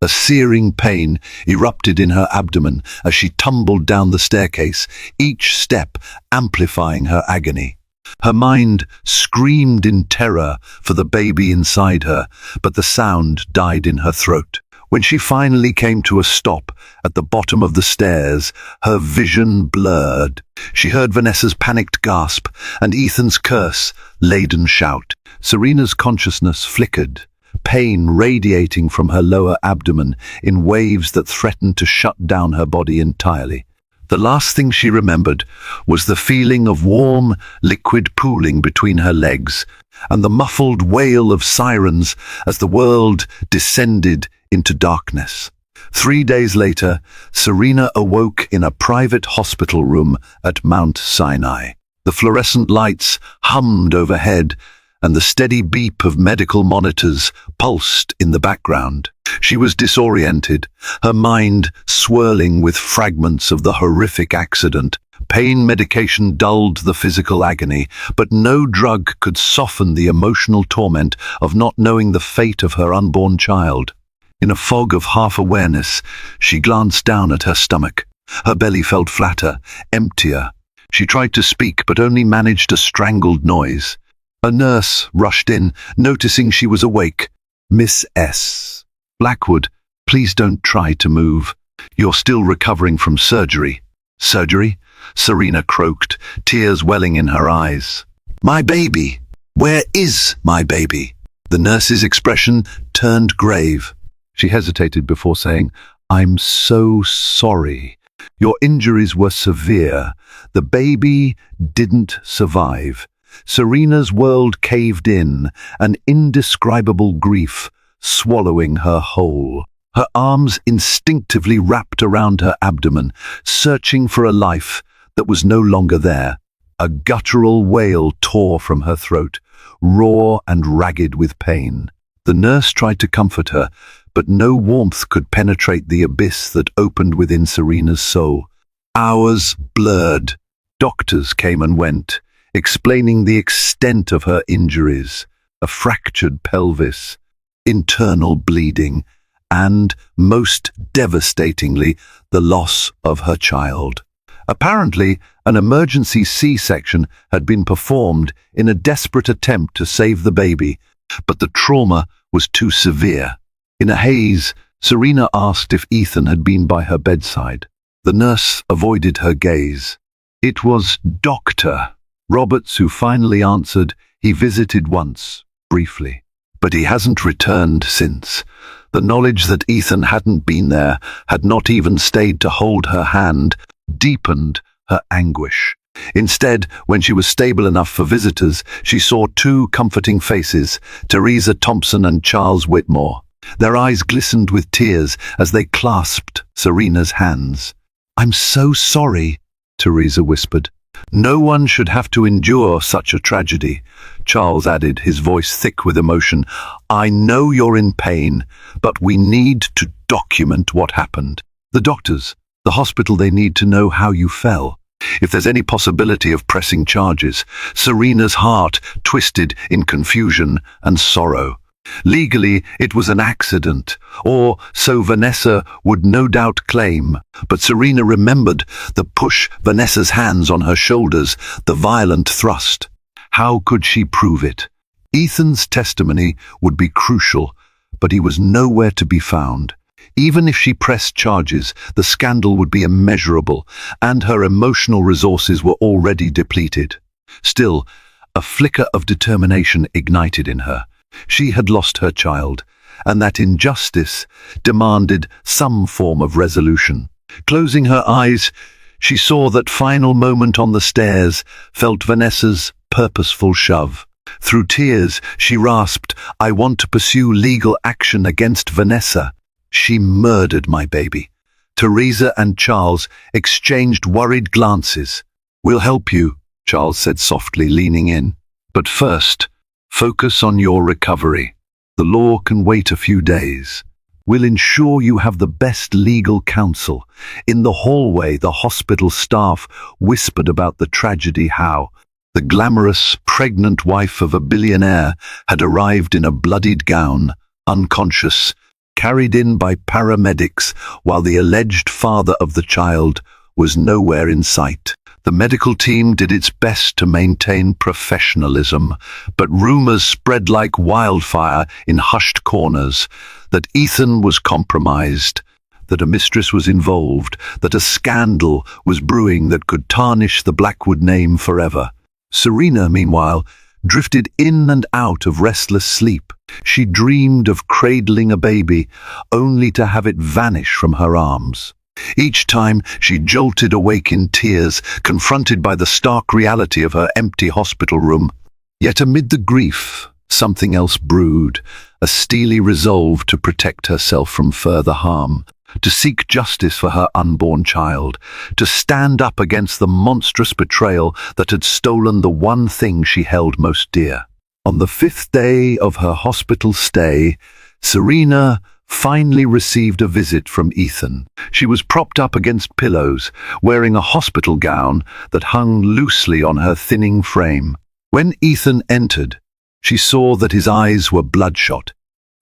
A searing pain erupted in her abdomen as she tumbled down the staircase, each step amplifying her agony. Her mind screamed in terror for the baby inside her, but the sound died in her throat. When she finally came to a stop at the bottom of the stairs, her vision blurred. She heard Vanessa's panicked gasp and Ethan's curse-laden shout. Serena's consciousness flickered, pain radiating from her lower abdomen in waves that threatened to shut down her body entirely. The last thing she remembered was the feeling of warm, liquid pooling between her legs and the muffled wail of sirens as the world descended into darkness. 3 days later, Serena awoke in a private hospital room at Mount Sinai. The fluorescent lights hummed overhead, and the steady beep of medical monitors pulsed in the background. She was disoriented, her mind swirling with fragments of the horrific accident. Pain medication dulled the physical agony, but no drug could soften the emotional torment of not knowing the fate of her unborn child. In a fog of half-awareness, she glanced down at her stomach. Her belly felt flatter, emptier. She tried to speak, but only managed a strangled noise. A nurse rushed in, noticing she was awake. "Miss S. Blackwood, please don't try to move. You're still recovering from surgery." "Surgery?" Serena croaked, tears welling in her eyes. "My baby! Where is my baby?" The nurse's expression turned grave. She hesitated before saying, "I'm so sorry. Your injuries were severe. The baby didn't survive." Serena's world caved in, an indescribable grief swallowing her whole. Her arms instinctively wrapped around her abdomen, searching for a life that was no longer there. A guttural wail tore from her throat, raw and ragged with pain. The nurse tried to comfort her, but no warmth could penetrate the abyss that opened within Serena's soul. Hours blurred. Doctors came and went, explaining the extent of her injuries: a fractured pelvis, internal bleeding, and, most devastatingly, the loss of her child. Apparently, an emergency C-section had been performed in a desperate attempt to save the baby, but the trauma was too severe. In a haze, Serena asked if Ethan had been by her bedside. The nurse avoided her gaze. It was Dr. Roberts who finally answered. He visited once, briefly, but he hasn't returned since. The knowledge that Ethan hadn't been there, had not even stayed to hold her hand, deepened her anguish. Instead, when she was stable enough for visitors, she saw two comforting faces, Teresa Thompson and Charles Whitmore. Their eyes glistened with tears as they clasped Serena's hands. "I'm so sorry," Teresa whispered. "No one should have to endure such a tragedy," Charles added, his voice thick with emotion. "I know you're in pain, but we need to document what happened. The doctors, the hospital, they need to know how you fell. If there's any possibility of pressing charges." Serena's heart twisted in confusion and sorrow. Legally, it was an accident, or so Vanessa would no doubt claim, but Serena remembered the push, Vanessa's hands on her shoulders, the violent thrust. How could she prove it? Ethan's testimony would be crucial, but he was nowhere to be found. Even if she pressed charges, the scandal would be immeasurable, and her emotional resources were already depleted. Still, a flicker of determination ignited in her. She had lost her child, and that injustice demanded some form of resolution. Closing her eyes, she saw that final moment on the stairs, felt Vanessa's purposeful shove. Through tears, she rasped, "I want to pursue legal action against Vanessa. She murdered my baby." Teresa and Charles exchanged worried glances. "We'll help you," Charles said softly, leaning in. "But first, focus on your recovery. The law can wait a few days. We'll ensure you have the best legal counsel." In the hallway, the hospital staff whispered about the tragedy. How the glamorous, pregnant wife of a billionaire had arrived in a bloodied gown, unconscious, carried in by paramedics, while the alleged father of the child was nowhere in sight. The medical team did its best to maintain professionalism, but rumors spread like wildfire in hushed corners that Ethan was compromised, that a mistress was involved, that a scandal was brewing that could tarnish the Blackwood name forever. Serena, meanwhile, drifted in and out of restless sleep. She dreamed of cradling a baby, only to have it vanish from her arms. Each time she jolted awake in tears, confronted by the stark reality of her empty hospital room. Yet amid the grief, something else brewed, a steely resolve to protect herself from further harm, to seek justice for her unborn child, to stand up against the monstrous betrayal that had stolen the one thing she held most dear. On the 5th day of her hospital stay, Serena finally received a visit from Ethan. She was propped up against pillows, wearing a hospital gown that hung loosely on her thinning frame. When Ethan entered, she saw that his eyes were bloodshot,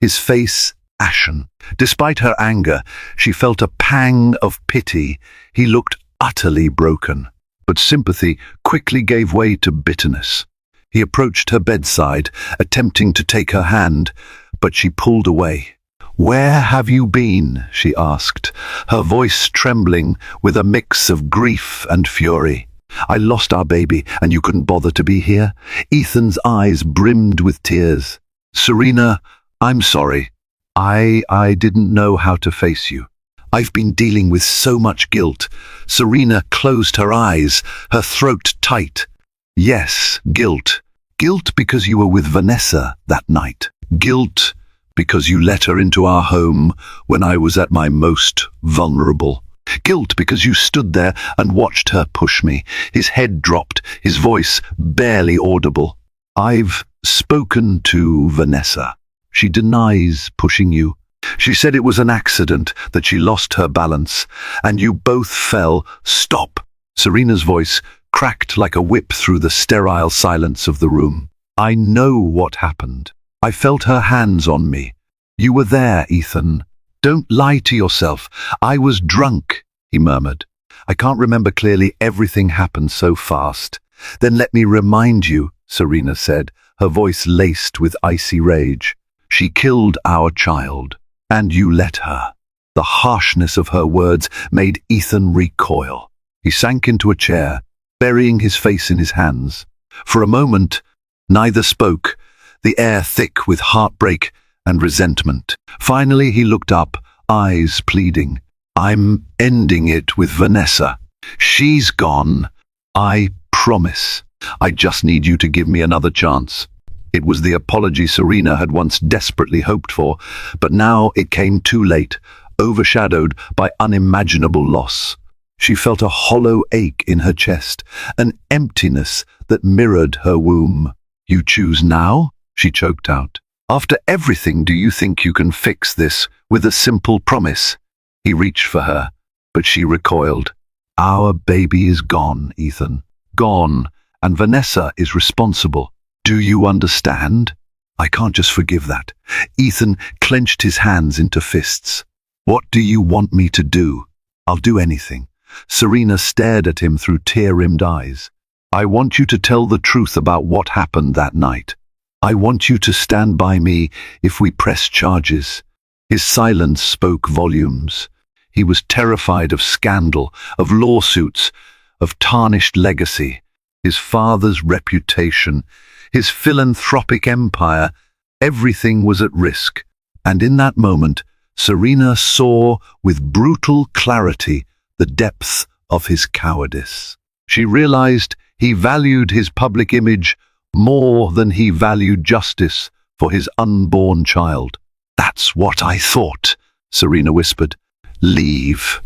his face ashen. Despite her anger, she felt a pang of pity. He looked utterly broken, but sympathy quickly gave way to bitterness. He approached her bedside, attempting to take her hand, but she pulled away. "Where have you been?" she asked, her voice trembling with a mix of grief and fury. "I lost our baby, and you couldn't bother to be here?" Ethan's eyes brimmed with tears. "Serena, I'm sorry. I didn't know how to face you. I've been dealing with so much guilt." Serena closed her eyes, her throat tight. "Yes, guilt. Guilt because you were with Vanessa that night. Guilt because you let her into our home when I was at my most vulnerable. Guilt because you stood there and watched her push me." His head dropped, his voice barely audible. "I've spoken to Vanessa. She denies pushing you. She said it was an accident, that she lost her balance, and you both fell." "Stop!" Serena's voice cracked like a whip through the sterile silence of the room. "I know what happened. I felt her hands on me. You were there, Ethan. Don't lie to yourself. I was drunk," he murmured. "I can't remember clearly. Everything happened so fast." "Then let me remind you," Serena said, her voice laced with icy rage. "She killed our child, and you let her." The harshness of her words made Ethan recoil. He sank into a chair, burying his face in his hands. For a moment, neither spoke, the air thick with heartbreak and resentment. Finally, he looked up, eyes pleading. "I'm ending it with Vanessa. She's gone. I promise. I just need you to give me another chance." It was the apology Serena had once desperately hoped for, but now it came too late, overshadowed by unimaginable loss. She felt a hollow ache in her chest, an emptiness that mirrored her womb. "You choose now?" she choked out. "After everything, do you think you can fix this with a simple promise?" He reached for her, but she recoiled. "Our baby is gone, Ethan. Gone, and Vanessa is responsible. Do you understand?" I can't just forgive that. Ethan clenched his hands into fists. What do you want me to do? I'll do anything. Serena stared at him through tear-rimmed eyes. I want you to tell the truth about what happened that night. I want you to stand by me if we press charges. His silence spoke volumes. He was terrified of scandal, of lawsuits, of tarnished legacy. His father's reputation, his philanthropic empire, everything was at risk. And in that moment, Serena saw with brutal clarity the depth of his cowardice. She realized he valued his public image more than he valued justice for his unborn child. That's what I thought, Serena whispered. Leave.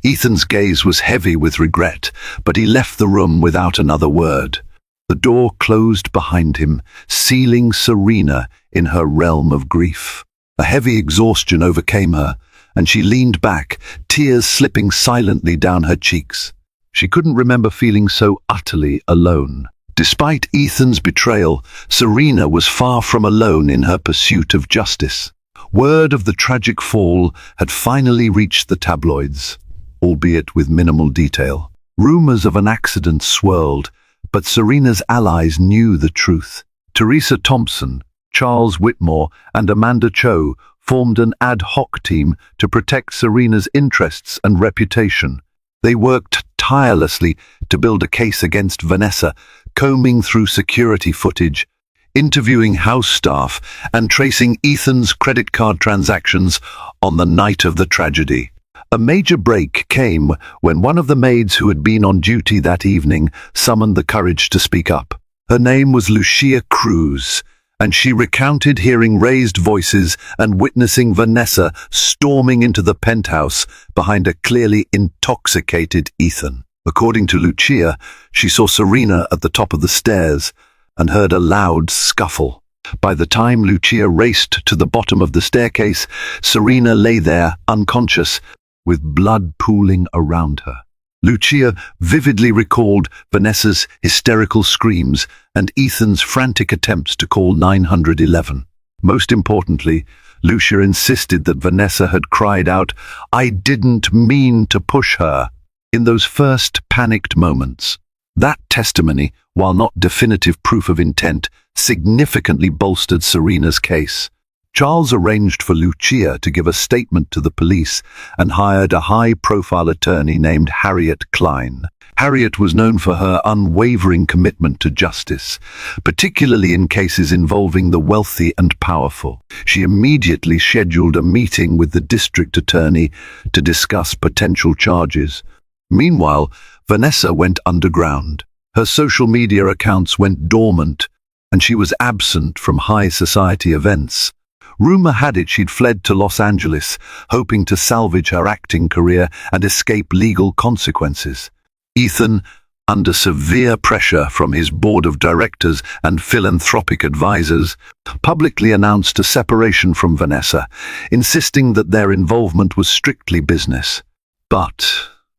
Ethan's gaze was heavy with regret, but he left the room without another word. The door closed behind him, sealing Serena in her realm of grief. A heavy exhaustion overcame her, and she leaned back, tears slipping silently down her cheeks. She couldn't remember feeling so utterly alone. Despite Ethan's betrayal, Serena was far from alone in her pursuit of justice. Word of the tragic fall had finally reached the tabloids, albeit with minimal detail. Rumors of an accident swirled, but Serena's allies knew the truth. Teresa Thompson, Charles Whitmore, and Amanda Cho formed an ad hoc team to protect Serena's interests and reputation. They worked tirelessly to build a case against Vanessa, combing through security footage, interviewing house staff, and tracing Ethan's credit card transactions on the night of the tragedy. A major break came when one of the maids who had been on duty that evening summoned the courage to speak up. Her name was Lucia Cruz, and she recounted hearing raised voices and witnessing Vanessa storming into the penthouse behind a clearly intoxicated Ethan. According to Lucia, she saw Serena at the top of the stairs and heard a loud scuffle. By the time Lucia raced to the bottom of the staircase, Serena lay there, unconscious, with blood pooling around her. Lucia vividly recalled Vanessa's hysterical screams and Ethan's frantic attempts to call 911. Most importantly, Lucia insisted that Vanessa had cried out, "I didn't mean to push her," in those first panicked moments. That testimony, while not definitive proof of intent, significantly bolstered Serena's case. Charles arranged for Lucia to give a statement to the police and hired a high-profile attorney named Harriet Klein. Harriet was known for her unwavering commitment to justice, particularly in cases involving the wealthy and powerful. She immediately scheduled a meeting with the district attorney to discuss potential charges. Meanwhile, Vanessa went underground. Her social media accounts went dormant, and she was absent from high society events. Rumor had it she'd fled to Los Angeles, hoping to salvage her acting career and escape legal consequences. Ethan, under severe pressure from his board of directors and philanthropic advisors, publicly announced a separation from Vanessa, insisting that their involvement was strictly business. But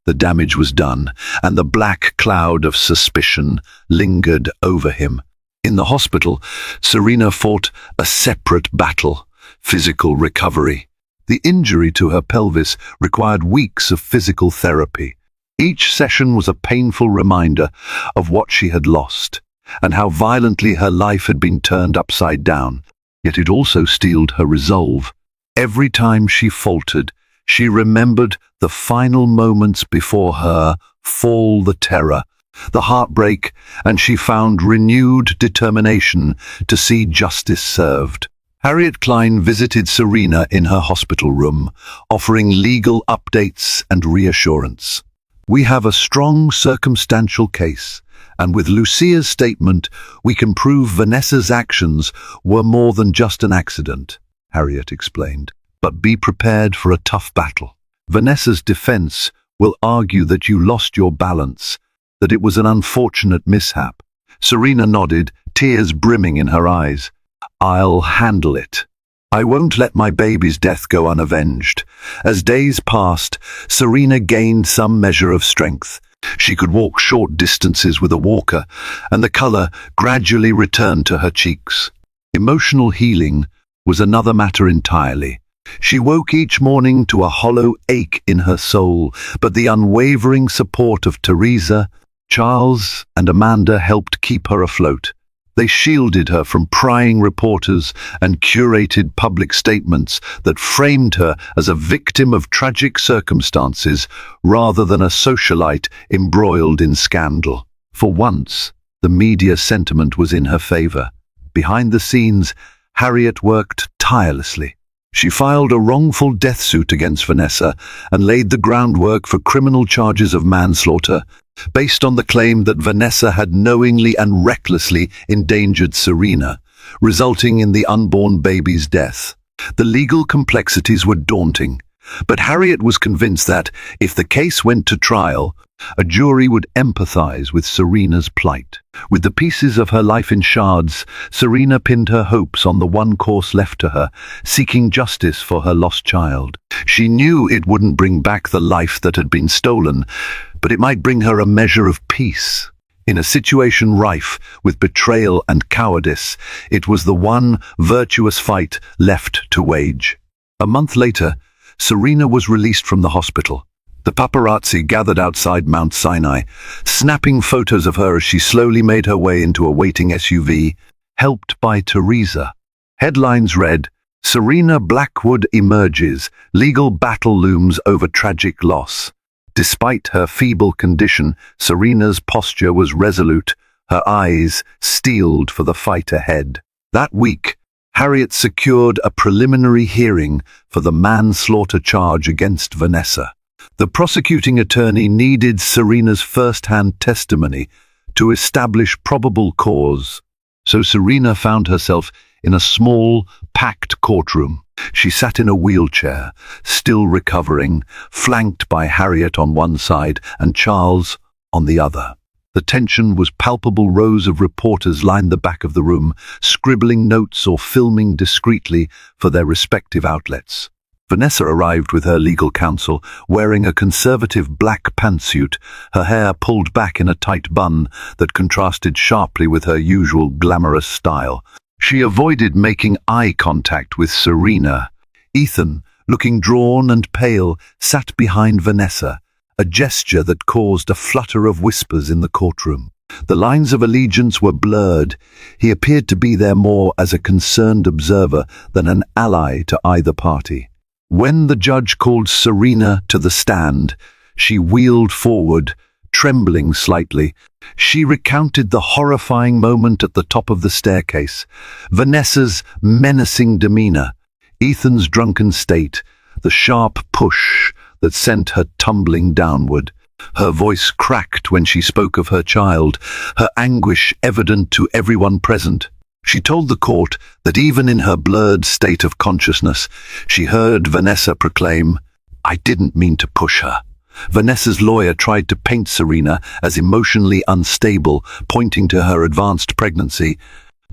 the damage was done, and the black cloud of suspicion lingered over him. In the hospital, Serena fought a separate battle: physical recovery. The injury to her pelvis required weeks of physical therapy. Each session was a painful reminder of what she had lost, and how violently her life had been turned upside down. Yet it also steeled her resolve. Every time she faltered, she remembered the final moments before her fall, the terror, the heartbreak, and she found renewed determination to see justice served. Harriet Klein visited Serena in her hospital room, offering legal updates and reassurance. "We have a strong circumstantial case, and with Lucia's statement, we can prove Vanessa's actions were more than just an accident," Harriet explained. "But be prepared for a tough battle. Vanessa's defense will argue that you lost your balance, that it was an unfortunate mishap." Serena nodded, tears brimming in her eyes. "I'll handle it. I won't let my baby's death go unavenged." As days passed, Serena gained some measure of strength. She could walk short distances with a walker, and the color gradually returned to her cheeks. Emotional healing was another matter entirely. She woke each morning to a hollow ache in her soul, but the unwavering support of Teresa, Charles, and Amanda helped keep her afloat. They shielded her from prying reporters and curated public statements that framed her as a victim of tragic circumstances rather than a socialite embroiled in scandal. For once, the media sentiment was in her favor. Behind the scenes, Harriet worked tirelessly. She filed a wrongful death suit against Vanessa and laid the groundwork for criminal charges of manslaughter, based on the claim that Vanessa had knowingly and recklessly endangered Serena, resulting in the unborn baby's death. The legal complexities were daunting, but Harriet was convinced that, if the case went to trial, a jury would empathize with Serena's plight. With the pieces of her life in shards, Serena pinned her hopes on the one course left to her, seeking justice for her lost child. She knew it wouldn't bring back the life that had been stolen, but it might bring her a measure of peace. In a situation rife with betrayal and cowardice, it was the one virtuous fight left to wage. A month later, Serena was released from the hospital. The paparazzi gathered outside Mount Sinai, snapping photos of her as she slowly made her way into a waiting SUV, helped by Teresa. Headlines read, "Serena Blackwood emerges, legal battle looms over tragic loss." Despite her feeble condition, Serena's posture was resolute, her eyes steeled for the fight ahead. That week, Harriet secured a preliminary hearing for the manslaughter charge against Vanessa. The prosecuting attorney needed Serena's first-hand testimony to establish probable cause, so Serena found herself in a small, packed courtroom. She sat in a wheelchair, still recovering, flanked by Harriet on one side and Charles on the other. The tension was palpable. Rows of reporters lined the back of the room, scribbling notes or filming discreetly for their respective outlets. Vanessa arrived with her legal counsel, wearing a conservative black pantsuit, her hair pulled back in a tight bun that contrasted sharply with her usual glamorous style. She avoided making eye contact with Serena. Ethan, looking drawn and pale, sat behind Vanessa, a gesture that caused a flutter of whispers in the courtroom. The lines of allegiance were blurred. He appeared to be there more as a concerned observer than an ally to either party. When the judge called Serena to the stand, she wheeled forward, trembling slightly. She recounted the horrifying moment at the top of the staircase, Vanessa's menacing demeanor, Ethan's drunken state, the sharp push that sent her tumbling downward. Her voice cracked when she spoke of her child, her anguish evident to everyone present. She told the court that even in her blurred state of consciousness, she heard Vanessa proclaim, "I didn't mean to push her." Vanessa's lawyer tried to paint Serena as emotionally unstable, pointing to her advanced pregnancy,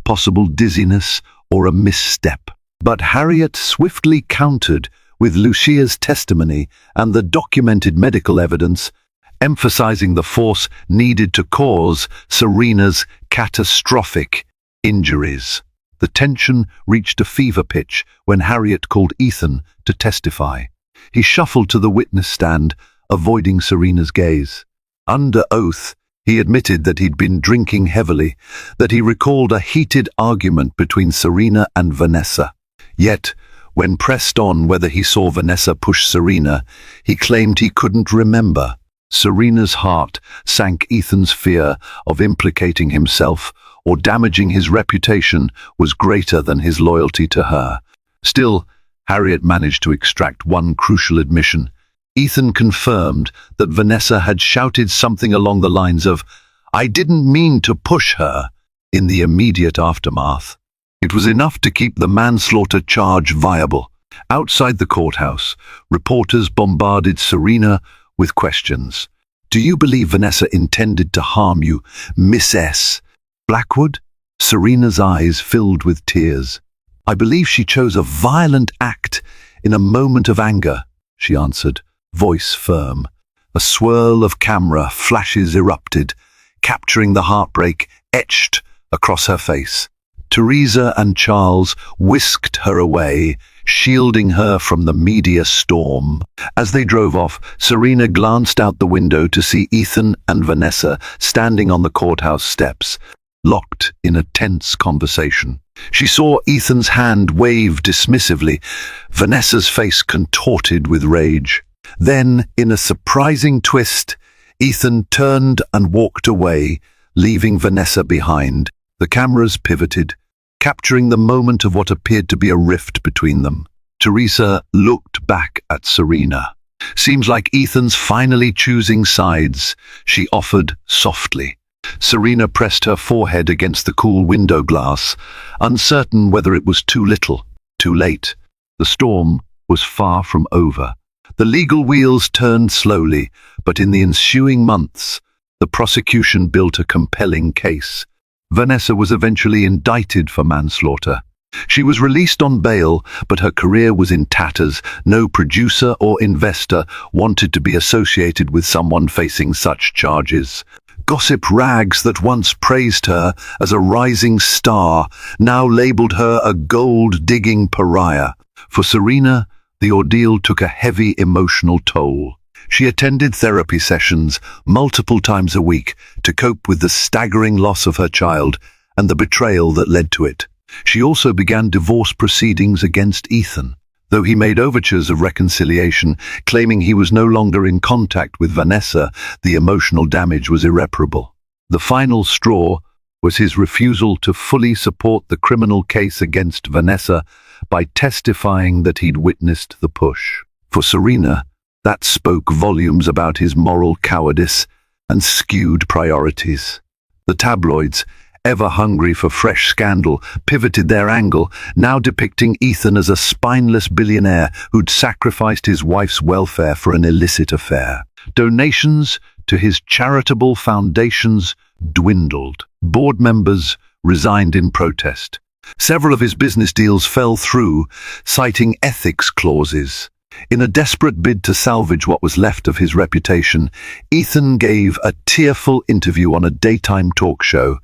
possible dizziness, or a misstep. But Harriet swiftly countered with Lucia's testimony and the documented medical evidence, emphasizing the force needed to cause Serena's catastrophic injuries. The tension reached a fever pitch when Harriet called Ethan to testify. He shuffled to the witness stand, avoiding Serena's gaze. Under oath, he admitted that he'd been drinking heavily, that he recalled a heated argument between Serena and Vanessa. Yet, when pressed on whether he saw Vanessa push Serena, he claimed he couldn't remember. Serena's heart sank. Ethan's fear of implicating himself or damaging his reputation was greater than his loyalty to her. Still, Harriet managed to extract one crucial admission. Ethan confirmed that Vanessa had shouted something along the lines of, "I didn't mean to push her," in the immediate aftermath. It was enough to keep the manslaughter charge viable. Outside the courthouse, reporters bombarded Serena with questions. "Do you believe Vanessa intended to harm you, Miss S. Blackwood?" Serena's eyes filled with tears. "I believe she chose a violent act in a moment of anger," she answered, voice firm. A swirl of camera flashes erupted, capturing the heartbreak etched across her face. Teresa and Charles whisked her away, shielding her from the media storm. As they drove off, Serena glanced out the window to see Ethan and Vanessa standing on the courthouse steps, locked in a tense conversation. She saw Ethan's hand wave dismissively, Vanessa's face contorted with rage. Then, in a surprising twist, Ethan turned and walked away, leaving Vanessa behind. The cameras pivoted, capturing the moment of what appeared to be a rift between them. Teresa looked back at Serena. "Seems like Ethan's finally choosing sides," she offered softly. Serena pressed her forehead against the cool window glass, uncertain whether it was too little, too late. The storm was far from over. The legal wheels turned slowly, but in the ensuing months, the prosecution built a compelling case. Vanessa was eventually indicted for manslaughter. She was released on bail, but her career was in tatters. No producer or investor wanted to be associated with someone facing such charges. Gossip rags that once praised her as a rising star now labeled her a gold-digging pariah. For Serena, the ordeal took a heavy emotional toll. She attended therapy sessions multiple times a week to cope with the staggering loss of her child and the betrayal that led to it. She also began divorce proceedings against Ethan, though he made overtures of reconciliation, claiming he was no longer in contact with Vanessa. The emotional damage was irreparable. The final straw was his refusal to fully support the criminal case against Vanessa by testifying that he'd witnessed the push. For Serena, that spoke volumes about his moral cowardice and skewed priorities. The tabloids, ever hungry for fresh scandal, pivoted their angle, now depicting Ethan as a spineless billionaire who'd sacrificed his wife's welfare for an illicit affair. Donations to his charitable foundations dwindled. Board members resigned in protest. Several of his business deals fell through, citing ethics clauses. In a desperate bid to salvage what was left of his reputation, Ethan gave a tearful interview on a daytime talk show,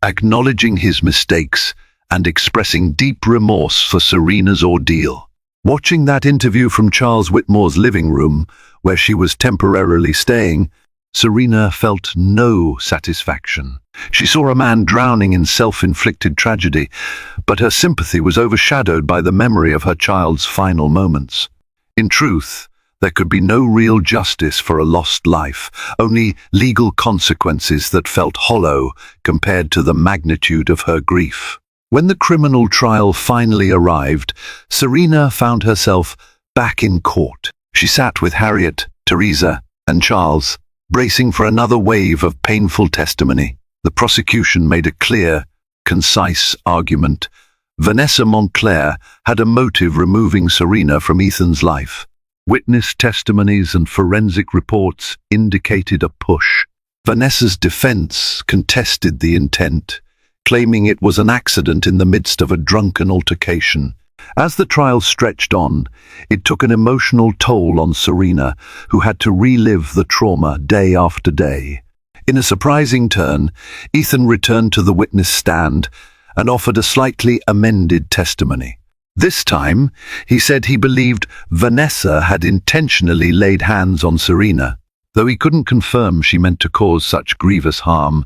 acknowledging his mistakes and expressing deep remorse for Serena's ordeal. Watching that interview from Charles Whitmore's living room, where she was temporarily staying, Serena felt no satisfaction. She saw a man drowning in self-inflicted tragedy, but her sympathy was overshadowed by the memory of her child's final moments. In truth, there could be no real justice for a lost life, only legal consequences that felt hollow compared to the magnitude of her grief. When the criminal trial finally arrived, Serena found herself back in court. She sat with Harriet, Teresa, and Charles, bracing for another wave of painful testimony. The prosecution made a clear, concise argument. Vanessa Montclair had a motive removing Serena from Ethan's life. Witness testimonies and forensic reports indicated a push. Vanessa's defense contested the intent, claiming it was an accident in the midst of a drunken altercation. As the trial stretched on, it took an emotional toll on Serena, who had to relive the trauma day after day. In a surprising turn, Ethan returned to the witness stand and offered a slightly amended testimony. This time, he said he believed Vanessa had intentionally laid hands on Serena. Though he couldn't confirm she meant to cause such grievous harm,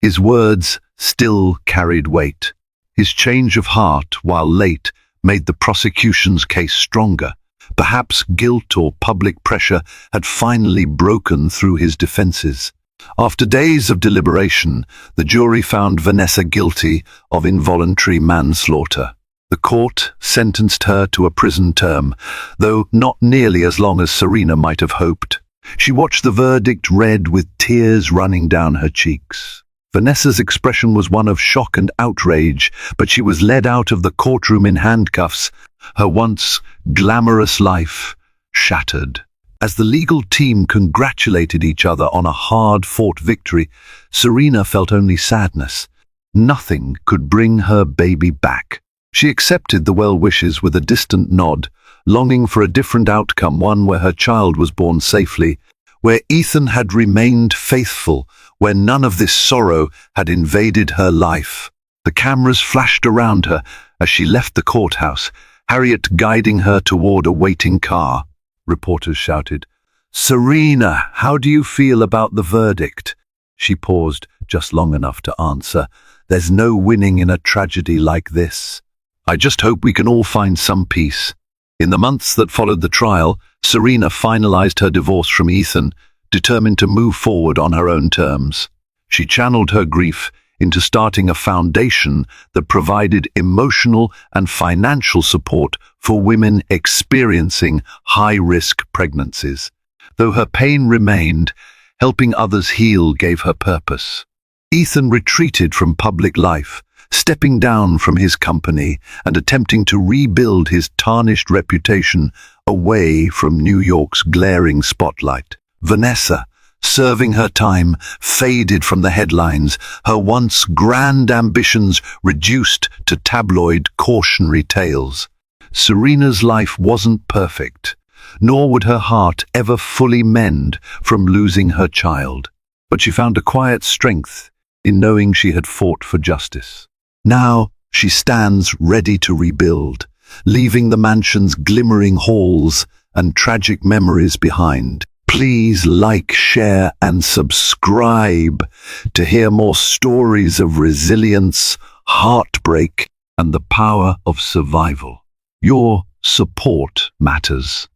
his words still carried weight. His change of heart, while late, made the prosecution's case stronger. Perhaps guilt or public pressure had finally broken through his defenses. After days of deliberation, the jury found Vanessa guilty of involuntary manslaughter. The court sentenced her to a prison term, though not nearly as long as Serena might have hoped. She watched the verdict read with tears running down her cheeks. Vanessa's expression was one of shock and outrage, but she was led out of the courtroom in handcuffs, her once glamorous life shattered. As the legal team congratulated each other on a hard-fought victory, Serena felt only sadness. Nothing could bring her baby back. She accepted the well-wishes with a distant nod, longing for a different outcome, one where her child was born safely, where Ethan had remained faithful, where none of this sorrow had invaded her life. The cameras flashed around her as she left the courthouse, Harriet guiding her toward a waiting car. Reporters shouted, "Serena, how do you feel about the verdict?" She paused just long enough to answer, "There's no winning in a tragedy like this. I just hope we can all find some peace." In the months that followed the trial, Serena finalized her divorce from Ethan, determined to move forward on her own terms. She channeled her grief into starting a foundation that provided emotional and financial support for women experiencing high-risk pregnancies. Though her pain remained, helping others heal gave her purpose. Ethan retreated from public life, stepping down from his company and attempting to rebuild his tarnished reputation away from New York's glaring spotlight. Vanessa, serving her time, faded from the headlines, her once grand ambitions reduced to tabloid cautionary tales. Serena's life wasn't perfect, nor would her heart ever fully mend from losing her child. But she found a quiet strength in knowing she had fought for justice. Now she stands ready to rebuild, leaving the mansion's glimmering halls and tragic memories behind. Please like, share, and subscribe to hear more stories of resilience, heartbreak, and the power of survival. Your support matters.